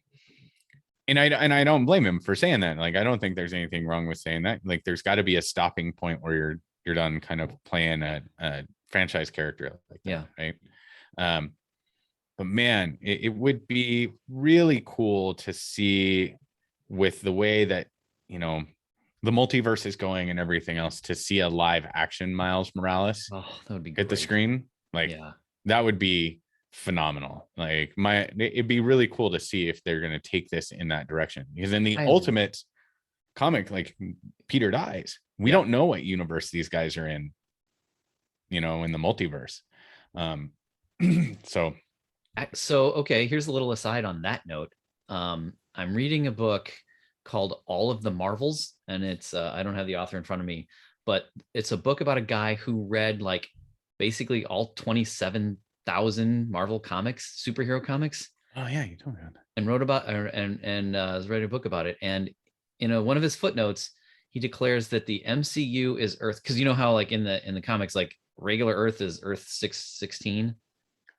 I don't blame him for saying that. Like, I don't think there's anything wrong with saying that. Like, there's got to be a stopping point where you're done kind of playing a franchise character like that, right? But man, it would be really cool to see, with the way that the multiverse is going and everything else, to see a live action Miles Morales that would be at the screen. Like, that would be phenomenal. Like, it'd be really cool to see if they're going to take this in that direction, because in the Ultimate comic, like, Peter dies. We don't know what universe these guys are in, in the multiverse. So okay, here's a little aside on that note. I'm reading a book called All of the Marvels, and it's I don't have the author in front of me, but it's a book about a guy who read like basically all 27,000 Marvel comics, superhero comics. Oh yeah, you told me that. And wrote about and wrote a book about it. And in one of his footnotes, he declares that the MCU is Earth, because you know how, like, in the comics, like, regular Earth is Earth 616.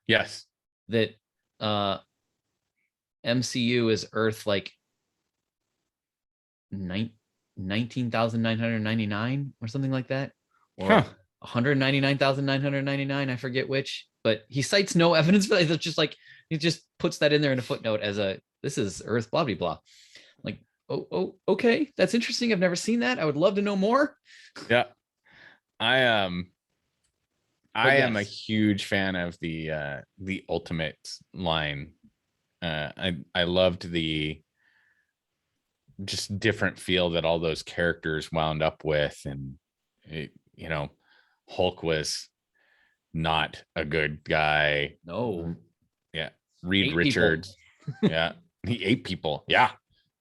Yes. That MCU is Earth like 19,999 or something like that, or 199,999. I forget which, but he cites no evidence for that. It's just like, he just puts that in there in a footnote as this is Earth blah blah blah. Like, oh, okay, that's interesting. I've never seen that. I would love to know more. Yeah, I am a huge fan of the Ultimate line. I loved the just different feel that all those characters wound up with, and Hulk was not a good guy. No. Yeah. Reed Richards. Yeah. He ate people. Yeah.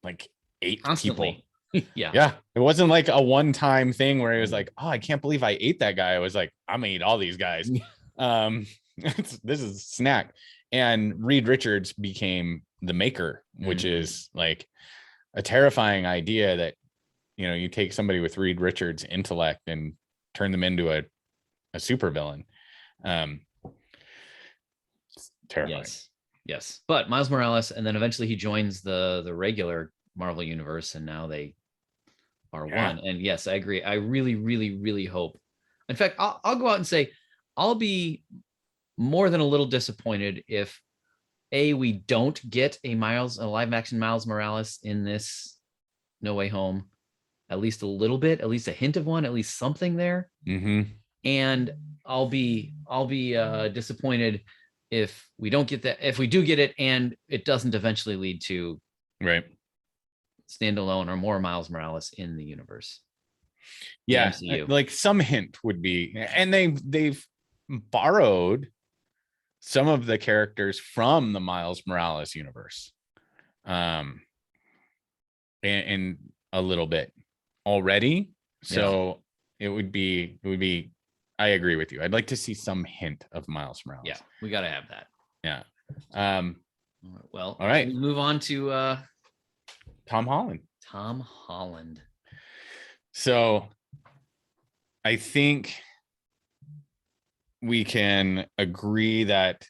Like, ate constantly. People. Yeah. It wasn't like a one-time thing where he was like, oh, I can't believe I ate that guy. I was like, I'm gonna eat all these guys. This is a snack. And Reed Richards became the Maker, which Mhm. is like a terrifying idea that, you know, you take somebody with Reed Richards' intellect and turn them into a supervillain. It's terrifying. Yes. But Miles Morales, and then eventually he joins the regular Marvel universe, and now they are Yeah. one. And yes, I agree. I really, really, really hope. In fact, I'll go out and say I'll be more than a little disappointed if we don't get a live action Miles Morales in this No Way Home. At least a little bit, at least a hint of one, at least something there. Mm-hmm. And I'll be disappointed if we don't get that. If we do get it and it doesn't eventually lead to Right. standalone or more Miles Morales in the universe. The Yeah, MCU. like some hint would be, and they've borrowed some of the characters from the Miles Morales universe, and a little bit already. So it would be. I agree with you. I'd like to see some hint of Miles Morales. Yeah, we got to have that. Yeah. Well, all right. Should we move on to Tom Holland. Tom Holland. So I think we can agree that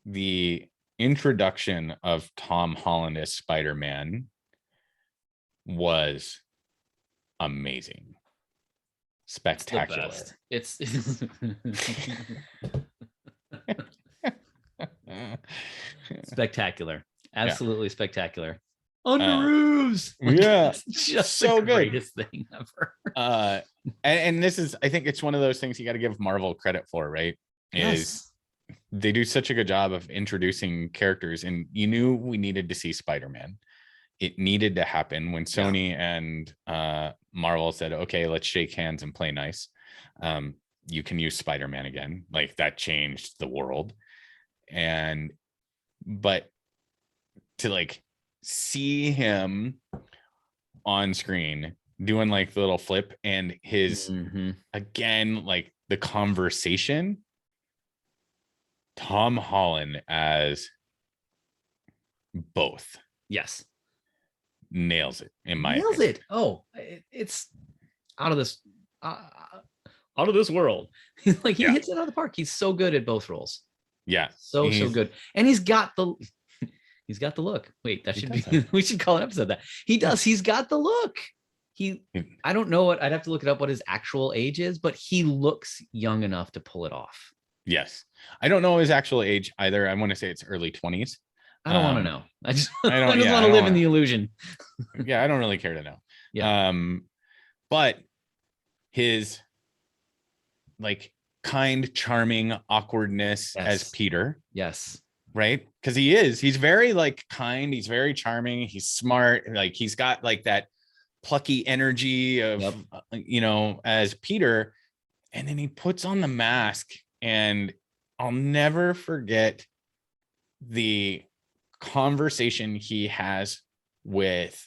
the introduction of Tom Holland as Spider-Man was amazing. Spectacular. It's spectacular. Absolutely spectacular. On the roofs. Yeah. It's just so the greatest thing ever. And this is, I think it's one of those things you got to give Marvel credit for, right? Is they do such a good job of introducing characters, and you knew we needed to see Spider-Man. It needed to happen when Sony and Marvel said, okay, let's shake hands and play nice. You can use Spider-Man again. Like, that changed the world. But to like see him on screen doing like the little flip and his again, like the conversation, Tom Holland as both. Yes. Nails it in my nails opinion. it. Oh, it's out of this world. Like, he hits it out of the park. He's so good at both roles. Yeah. So good. And he's got the look. Wait, that should be we should call an episode that. He does. He's got the look. I don't know what, I'd have to look it up what his actual age is, but he looks young enough to pull it off. Yes. I don't know his actual age either. I want to say it's early 20s. I don't want to know. I just want to live in the illusion. Yeah, I don't really care to know. Yeah. But his like kind, charming awkwardness as Peter. Yes. Right? Because he's very like kind, he's very charming, he's smart, like he's got like that plucky energy of you know, as Peter. And then he puts on the mask, and I'll never forget the conversation he has with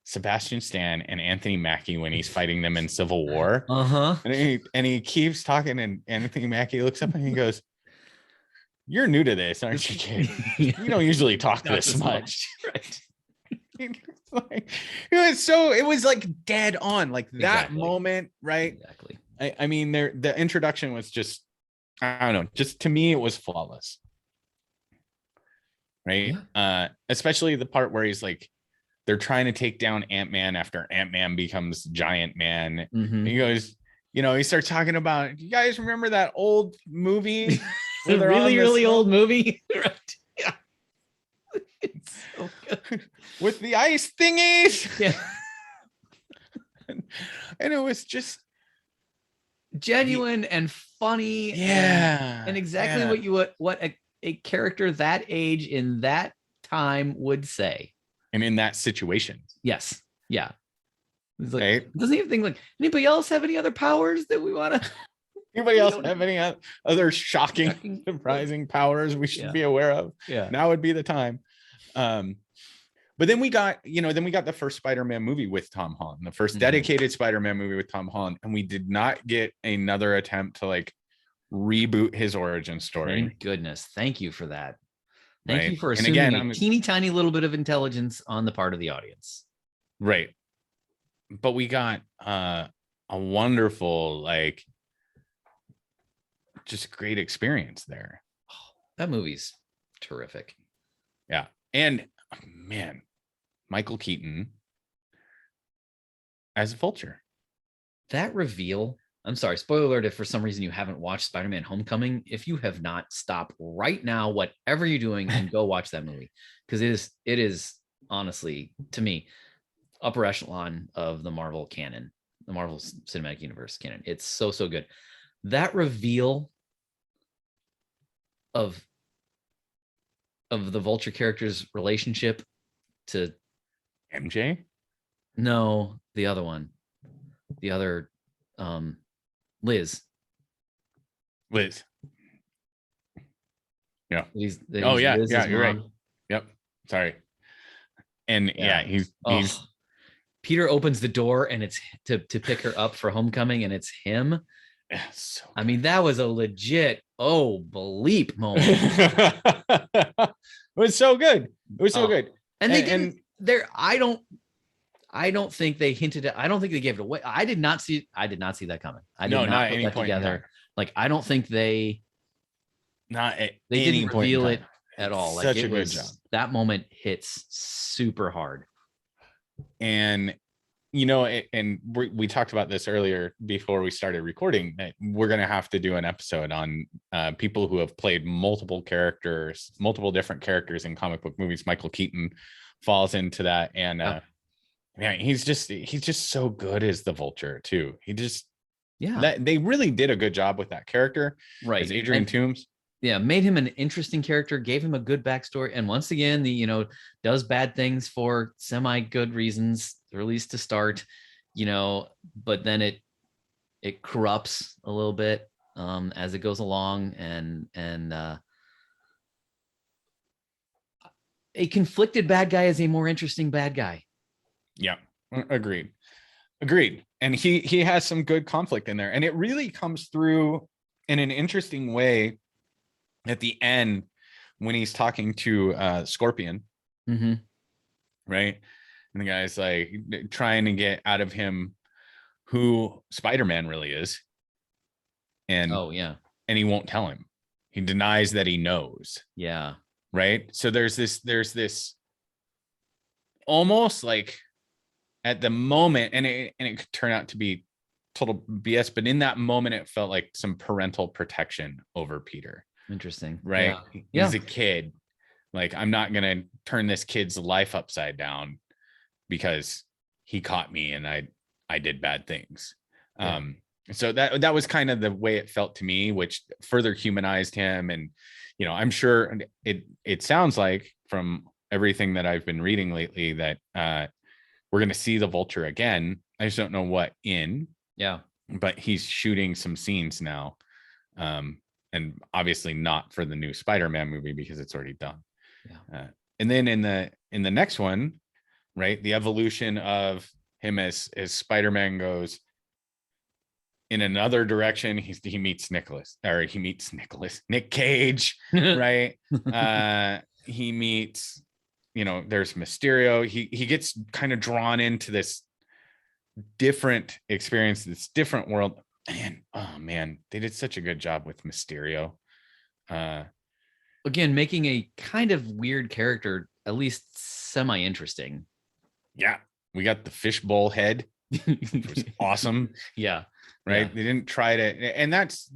Sebastian Stan and Anthony Mackie when he's fighting them in Civil War. And he keeps talking, and Anthony Mackie looks up and he goes, "You're new to this, aren't you, kid? You don't usually talk this much." Right. Like, it was like dead on, like that moment, right? Exactly. I mean, the introduction was just, I don't know, just to me it was flawless. Right? Especially the part where he's like, they're trying to take down Ant-Man after Ant-Man becomes Giant Man. And he goes, you know, he starts talking about, you guys remember that old movie? really old movie? Right. Yeah. It's so good. With the ice thingies. Yeah. And it was just genuine and funny. And exactly what a character that age in that time would say. And in that situation. Yes. Yeah. It's like, doesn't even think like, anybody else have any other powers that we want to? Anybody else have any other shocking, surprising powers we should be aware of? Yeah. Now would be the time. But then we got the first Spider-Man movie with Tom Holland, the first dedicated Spider-Man movie with Tom Holland. And we did not get another attempt to like reboot his origin story. Thank goodness. Thank you for that. Thank right? you for And assuming again, a teeny tiny little bit of intelligence on the part of the audience. right. But we got a wonderful, like, just great experience there. That movie's terrific. Yeah. And man, Michael Keaton as Vulture. That reveal, I'm sorry, spoiler alert if for some reason you haven't watched Spider-Man Homecoming. If you have not, stop right now, whatever you're doing, and go watch that movie. Because it is honestly, to me, upper echelon of the Marvel canon, the Marvel Cinematic Universe canon. It's so good. That reveal of the Vulture character's relationship to MJ? no, the other one. The other Liz. Liz. Yeah. He's Oh yeah, Liz's yeah, you're right. mom. Yep. Sorry. And yeah, he's Peter opens the door and it's to pick her up for homecoming, and it's him. so I mean, that was a legit bleep moment. it was so good. It was so good. And they didn't there. I don't think they hinted at, I don't think they gave it away. I did not see that coming. I did not put any that point together. Like, I don't think they didn't reveal it at all. Like, Such it a good was job. that moment hits super hard. And and we talked about this earlier before we started recording, that we're going to have to do an episode on people who have played multiple different characters in comic book movies. Michael Keaton falls into that. And yeah, he's just so good as the Vulture too. They really did a good job with that character, right? As Adrian Toomes. Yeah, made him an interesting character, gave him a good backstory, and once again, does bad things for semi-good reasons, or at least to start, but then it corrupts a little bit as it goes along, and a conflicted bad guy is a more interesting bad guy. Yeah, agreed. And he has some good conflict in there, and it really comes through in an interesting way at the end when he's talking to Scorpion. Mm-hmm. Right, and the guy's like trying to get out of him who Spider-Man really is, and and he won't tell him. He denies that he knows. Yeah. Right. So there's this almost like, at the moment, and it could turn out to be total BS, but in that moment it felt like some parental protection over Peter. Interesting. Right. Yeah. He's a kid. Like, I'm not gonna turn this kid's life upside down because he caught me and I did bad things. Yeah. So that was kind of the way it felt to me, which further humanized him. And I'm sure it sounds like, from everything that I've been reading lately, that we're going to see the Vulture again. I just don't know what in. Yeah. But he's shooting some scenes now. And obviously not for the new Spider-Man movie because it's already done. Yeah. And then in the next one, right, the evolution of him as Spider-Man goes in another direction. He meets Nick Cage, right? He meets, there's Mysterio. He gets kind of drawn into this different experience, this different world. And oh man, they did such a good job with Mysterio. Again, making a kind of weird character at least semi-interesting. Yeah, we got the fishbowl head. It was awesome. Yeah. Right. Yeah. They didn't try to, and that's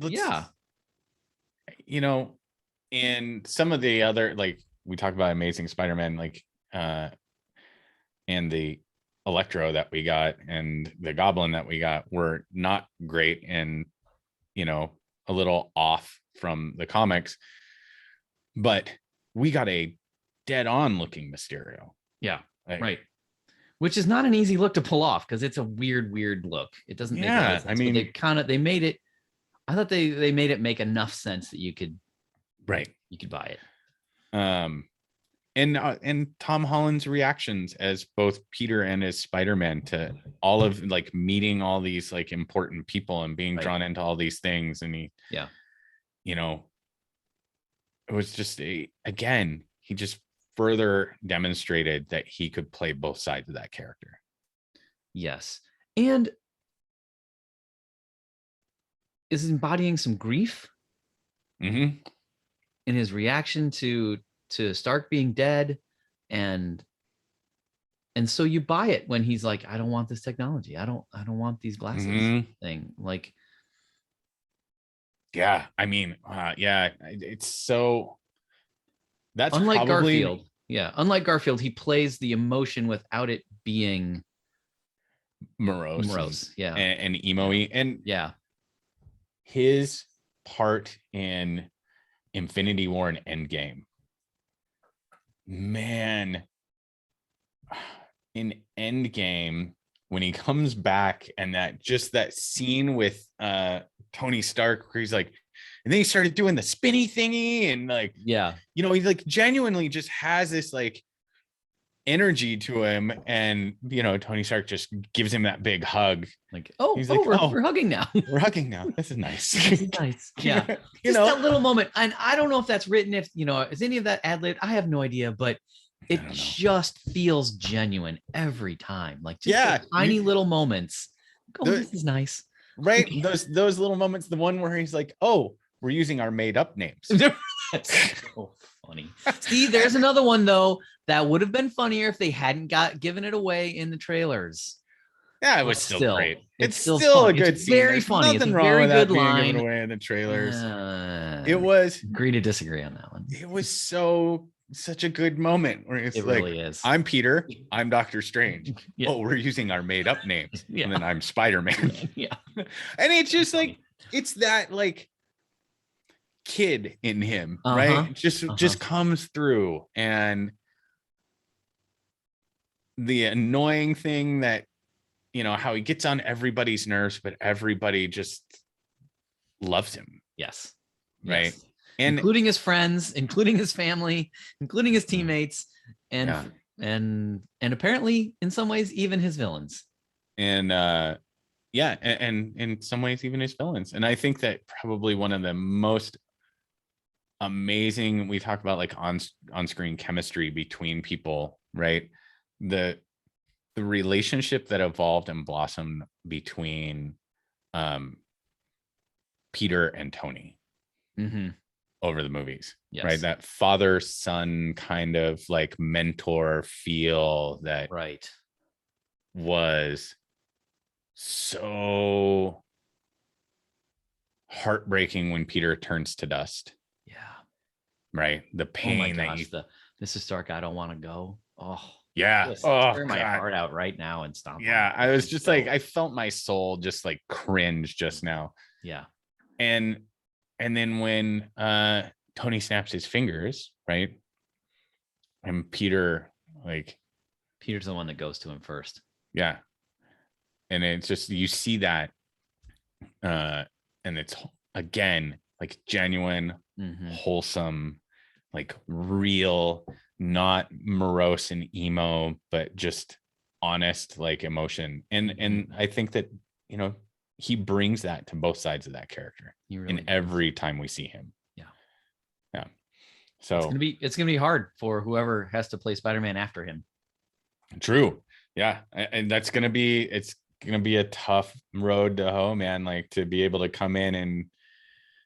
and some of the other, like we talked about Amazing Spider-Man, like and the Electro that we got and the Goblin that we got were not great, and a little off from the comics, but we got a dead-on looking Mysterio. Yeah, right. Which is not an easy look to pull off because it's a weird look. It doesn't make any sense. I mean, they made it. I thought they made it make enough sense that you could buy it. And Tom Holland's reactions as both Peter and as Spider-Man to all of, like, meeting all these, like, important people and being drawn into all these things. And it was just again, he just further demonstrated that he could play both sides of that character. Yes. And is embodying some grief Mm-hmm. in his reaction to Stark being dead, and so you buy it when he's like, I don't want this technology. I don't want these glasses thing. Like, yeah, I mean, yeah, it's so that's unlike probably Garfield. Yeah, unlike Garfield, he plays the emotion without it being morose yeah, and emo-y. And yeah, his part in Infinity War and Endgame, man, in Endgame, when he comes back and that scene with Tony Stark where he's like, and then he started doing the spinny thingy and like, yeah, you know, he like genuinely just has this like energy to him, and you know, Tony Stark just gives him that big hug. like, He's like, we're hugging now. We're hugging now. This is nice. This is nice. Yeah. You Just know, that little moment. And I don't know if that's written, if, you know, is any of that ad-lib? I have no idea, but it just feels genuine every time. Like, just those tiny little moments. This is nice. Right? Those little moments, the one where he's like, oh, we're using our made up names. That's so funny. See, there's another one though that would have been funnier if they hadn't given it away in the trailers. Yeah, it was still great. It's still a good scene. Very There's funny. nothing it's a wrong very with good that being line. given away in the trailers. It was agree to disagree on that one. It was such a good moment where it's it like, really is. I'm Peter, I'm Doctor Strange. Yeah. Oh, we're using our made up names. Yeah. And then I'm Spider-Man. Yeah. And it's just like, it's that like kid in him, right? Just comes through. And the annoying thing that, you know, how he gets on everybody's nerves, but everybody just loves him. Yes. Right. Yes. And including his friends, including his family, including his teammates, and apparently in some ways even his villains. And and in some ways even his villains. And I think that probably one of the most amazing, we talk about like on-screen chemistry between people, right? The relationship that evolved and blossomed between Peter and Tony over the movies. Yes. Right? That father-son kind of like mentor feel that was so heartbreaking when Peter turns to dust. Yeah. Right? The pain Mrs. Stark, I don't want to go. Oh. Yeah. Tear my heart out right now and stop. Yeah. I was just like, I felt my soul just like cringe just now. Yeah. And then when Tony snaps his fingers, right? And Peter's the one that goes to him first. Yeah. And it's just, you see that and it's again like genuine, wholesome, like real, not morose and emo, but just honest like emotion. And I think that, you know, he brings that to both sides of that character every time we see him. Yeah. So it's gonna be hard for whoever has to play Spider-Man after him. True. Yeah. And it's gonna be a tough road to hoe, man, like to be able to come in and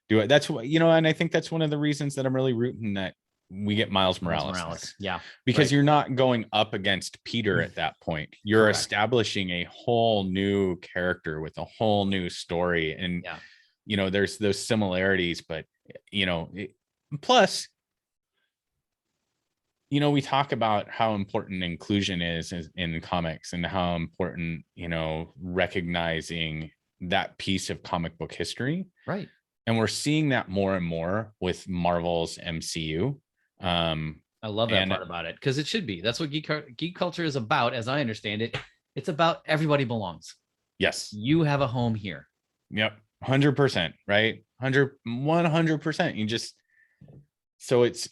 do it. That's what, you know, and I think that's one of the reasons that I'm really rooting that we get Miles Morales. Yeah. Because you're not going up against Peter at that point. You're establishing a whole new character with a whole new story. And, you know, there's those similarities, but, you know, plus, you know, we talk about how important inclusion is in comics and how important, you know, recognizing that piece of comic book history. Right. And we're seeing that more and more with Marvel's MCU. I love that part about it, because it should be. That's what geek culture is about, as I understand it. It's about everybody belongs. Yes. You have a home here. Yep. 100%. Right. 100%. You just, so it's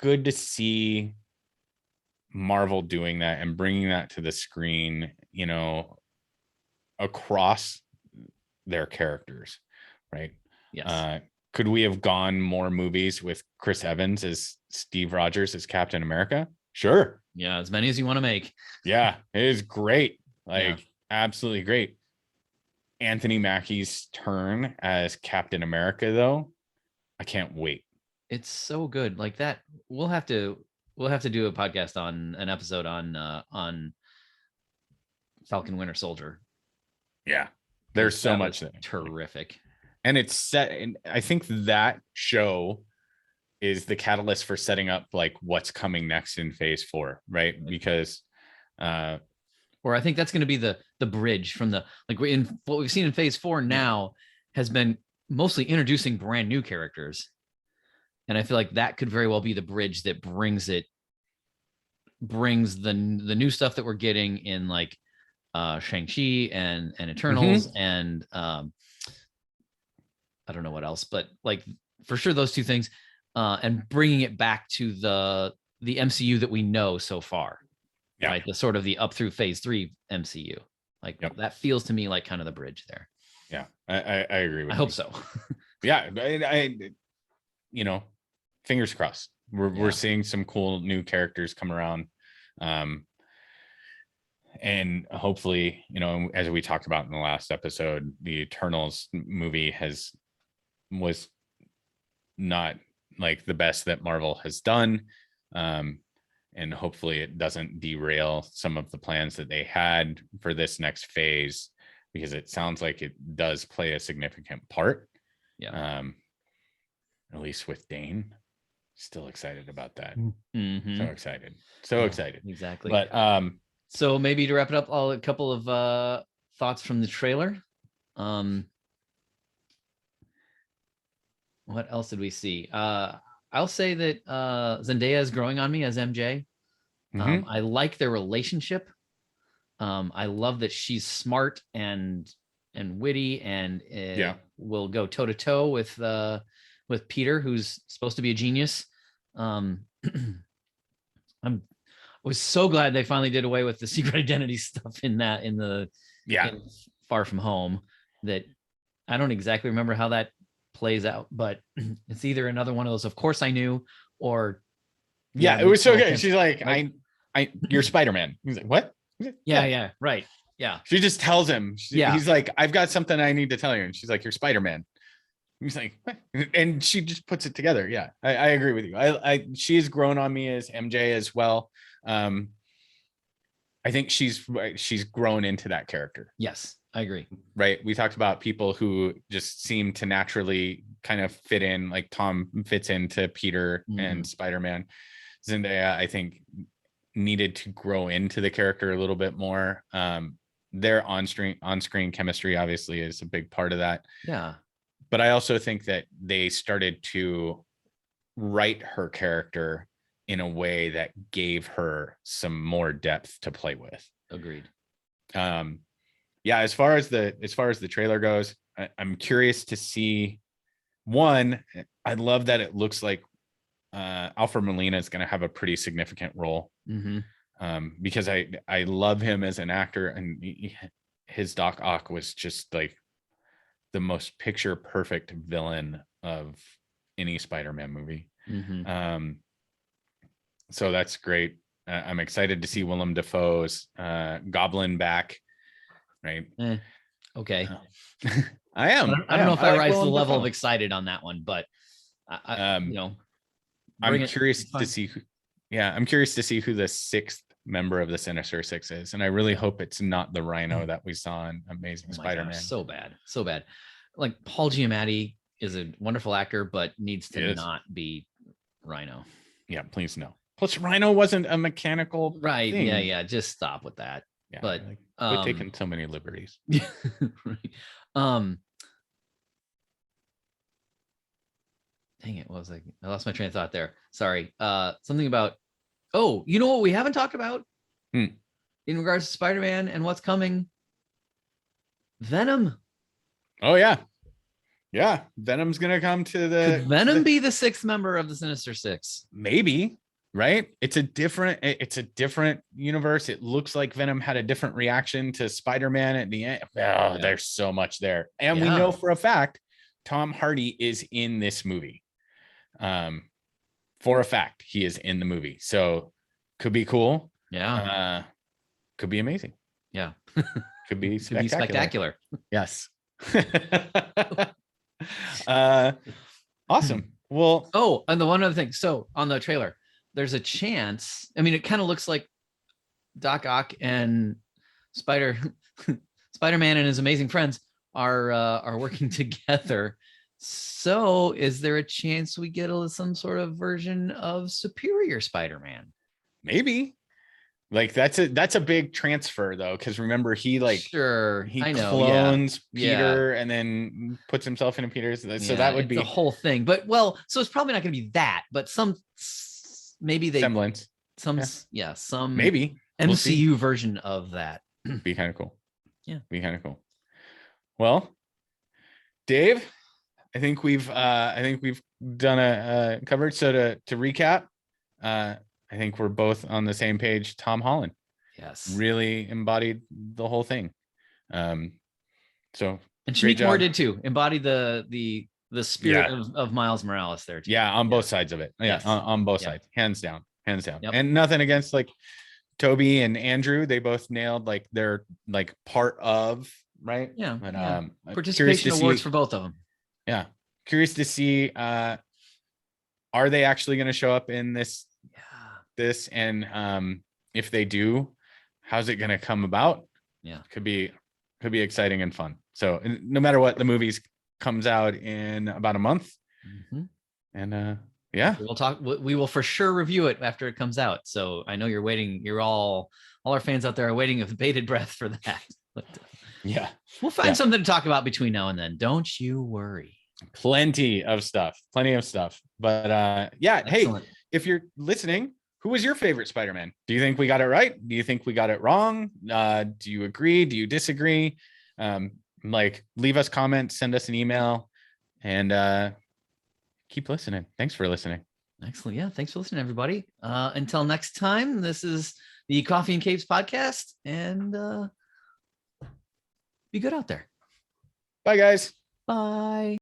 good to see Marvel doing that and bringing that to the screen, you know, across their characters. Right. Yes. Could we have gone more movies with Chris Evans as Steve Rogers as Captain America? Sure. Yeah, as many as you want to make. Yeah, it is great. Yeah. Absolutely great. Anthony Mackie's turn as Captain America, though, I can't wait. It's so good. Like that, we'll have to do a podcast on an episode on Falcon Winter Soldier. Yeah, there's so much there. Terrific. And it's set, and I think that show is the catalyst for setting up like what's coming next in phase 4, right? Because or I think that's going to be the bridge from the, like, in what we've seen in phase 4 now has been mostly introducing brand new characters. And I feel like that could very well be the bridge that brings the new stuff that we're getting in, like Shang-Chi and Eternals and I don't know what else, but like for sure those two things, and bringing it back to the MCU that we know so far. Yeah. Right, the sort of the up through phase 3 MCU, like that feels to me like kind of the bridge there. Yeah, I agree with you. I hope so. Yeah, I fingers crossed. We're seeing some cool new characters come around, and hopefully, as we talked about in the last episode, the Eternals movie was not like the best that Marvel has done. And hopefully it doesn't derail some of the plans that they had for this next phase, because it sounds like it does play a significant part. Yeah. At least with Dane. Still excited about that. Mm-hmm. So excited. Exactly. But so maybe to wrap it up, a couple of thoughts from the trailer. What else did we see? I'll say that Zendaya is growing on me as MJ. I like their relationship. I love that she's smart and witty and will go toe to toe with Peter, who's supposed to be a genius. I was so glad they finally did away with the secret identity stuff in Far From Home. That I don't exactly remember how that plays out, but it's either another one of those, of course I knew, or it was so good. She's like, you're Spider-Man. He's like, what? Yeah, right. Yeah. She just tells him, he's like, I've got something I need to tell you. And she's like, you're Spider-Man. He's like, what? And she just puts it together. Yeah, I agree with you. She's grown on me as MJ as well. I think she's grown into that character. Yes, I agree. Right. We talked about people who just seem to naturally kind of fit in, like Tom fits into Peter and Spider-Man. Zendaya, I think, needed to grow into the character a little bit more. Their on-screen chemistry obviously is a big part of that. Yeah. But I also think that they started to write her character in a way that gave her some more depth to play with. Agreed. As far as the trailer goes, I'm curious to see. One, I love that it looks like Alfred Molina is going to have a pretty significant role, because I love him as an actor, and his Doc Ock was just like the most picture perfect villain of any Spider-Man movie. So that's great. I'm excited to see Willem Dafoe's Goblin back. Right. Okay. I am. I don't know if I rise to the level of excited on that one, but I'm curious to see. I'm curious to see who the 6th member of the Sinister Six is, and I really hope it's not the Rhino that we saw in Amazing Spider-Man. Gosh, so bad. Like Paul Giamatti is a wonderful actor, but needs to not be Rhino. Yeah, please no. Plus, Rhino wasn't a mechanical thing. Yeah. Just stop with that. Yeah, but we're taking so many liberties. Right. Dang it. What was I lost my train of thought there. Sorry. Something about, you know what we haven't talked about in regards to Spider-Man and what's coming? Venom. Oh yeah. Venom's gonna come to the. Could Venom be the 6th member of the Sinister Six? Maybe. Right. It's a different universe. It looks like Venom had a different reaction to Spider-Man at the end. There's so much there. And we know for a fact Tom Hardy is in this movie. For a fact, he is in the movie. So could be cool. Yeah. Could be amazing. Yeah. Could be Could be spectacular. Yes. Awesome. Well, Oh, and the one other thing. So on the trailer, there's a chance. I mean, it kind of looks like Doc Ock and Spider-Man and his amazing friends are working together. So is there a chance we get some sort of version of Superior Spider-Man? maybe. Like that's a big transfer though, because remember he Sure, I know, clones yeah. Peter and then puts himself into Peter's. So Yeah, that would be the whole thing. But so it's probably not going to be that, but maybe they semblance. some Maybe MCU version of that. Be kind of cool. Yeah, be kind of cool. Well, Dave, I think we've done a coverage. So to recap, I think we're both on the same page. Tom Holland, yes, really embodied the whole thing. So and Shamik Moore did too. Embody the spirit of Miles Morales there too. Yeah, on both sides of it. Yeah, yes. on both sides, hands down. Yep. And nothing against like Toby and Andrew. They both nailed like their like part of right. Yeah. But participation awards for both of them. Yeah, curious to see. Are they actually going to show up in this? This and if they do, how's it going to come about? Yeah, could be exciting and fun. So no matter what, the movies comes out in about a month. And we'll talk. We will for sure review it after it comes out. So I know you're waiting. You're all our fans out there are waiting with bated breath for that. But, yeah, we'll find something to talk about between now and then. Don't you worry. Plenty of stuff. But Excellent. Hey, if you're listening, who was your favorite Spider-Man? Do you think we got it right? Do you think we got it wrong? Do you agree? Do you disagree? Leave us comments, send us an email, and keep listening. Thanks for listening. Excellent. Yeah. Thanks for listening, everybody. Until next time, this is the Coffee and Capes podcast, and be good out there. Bye, guys. Bye.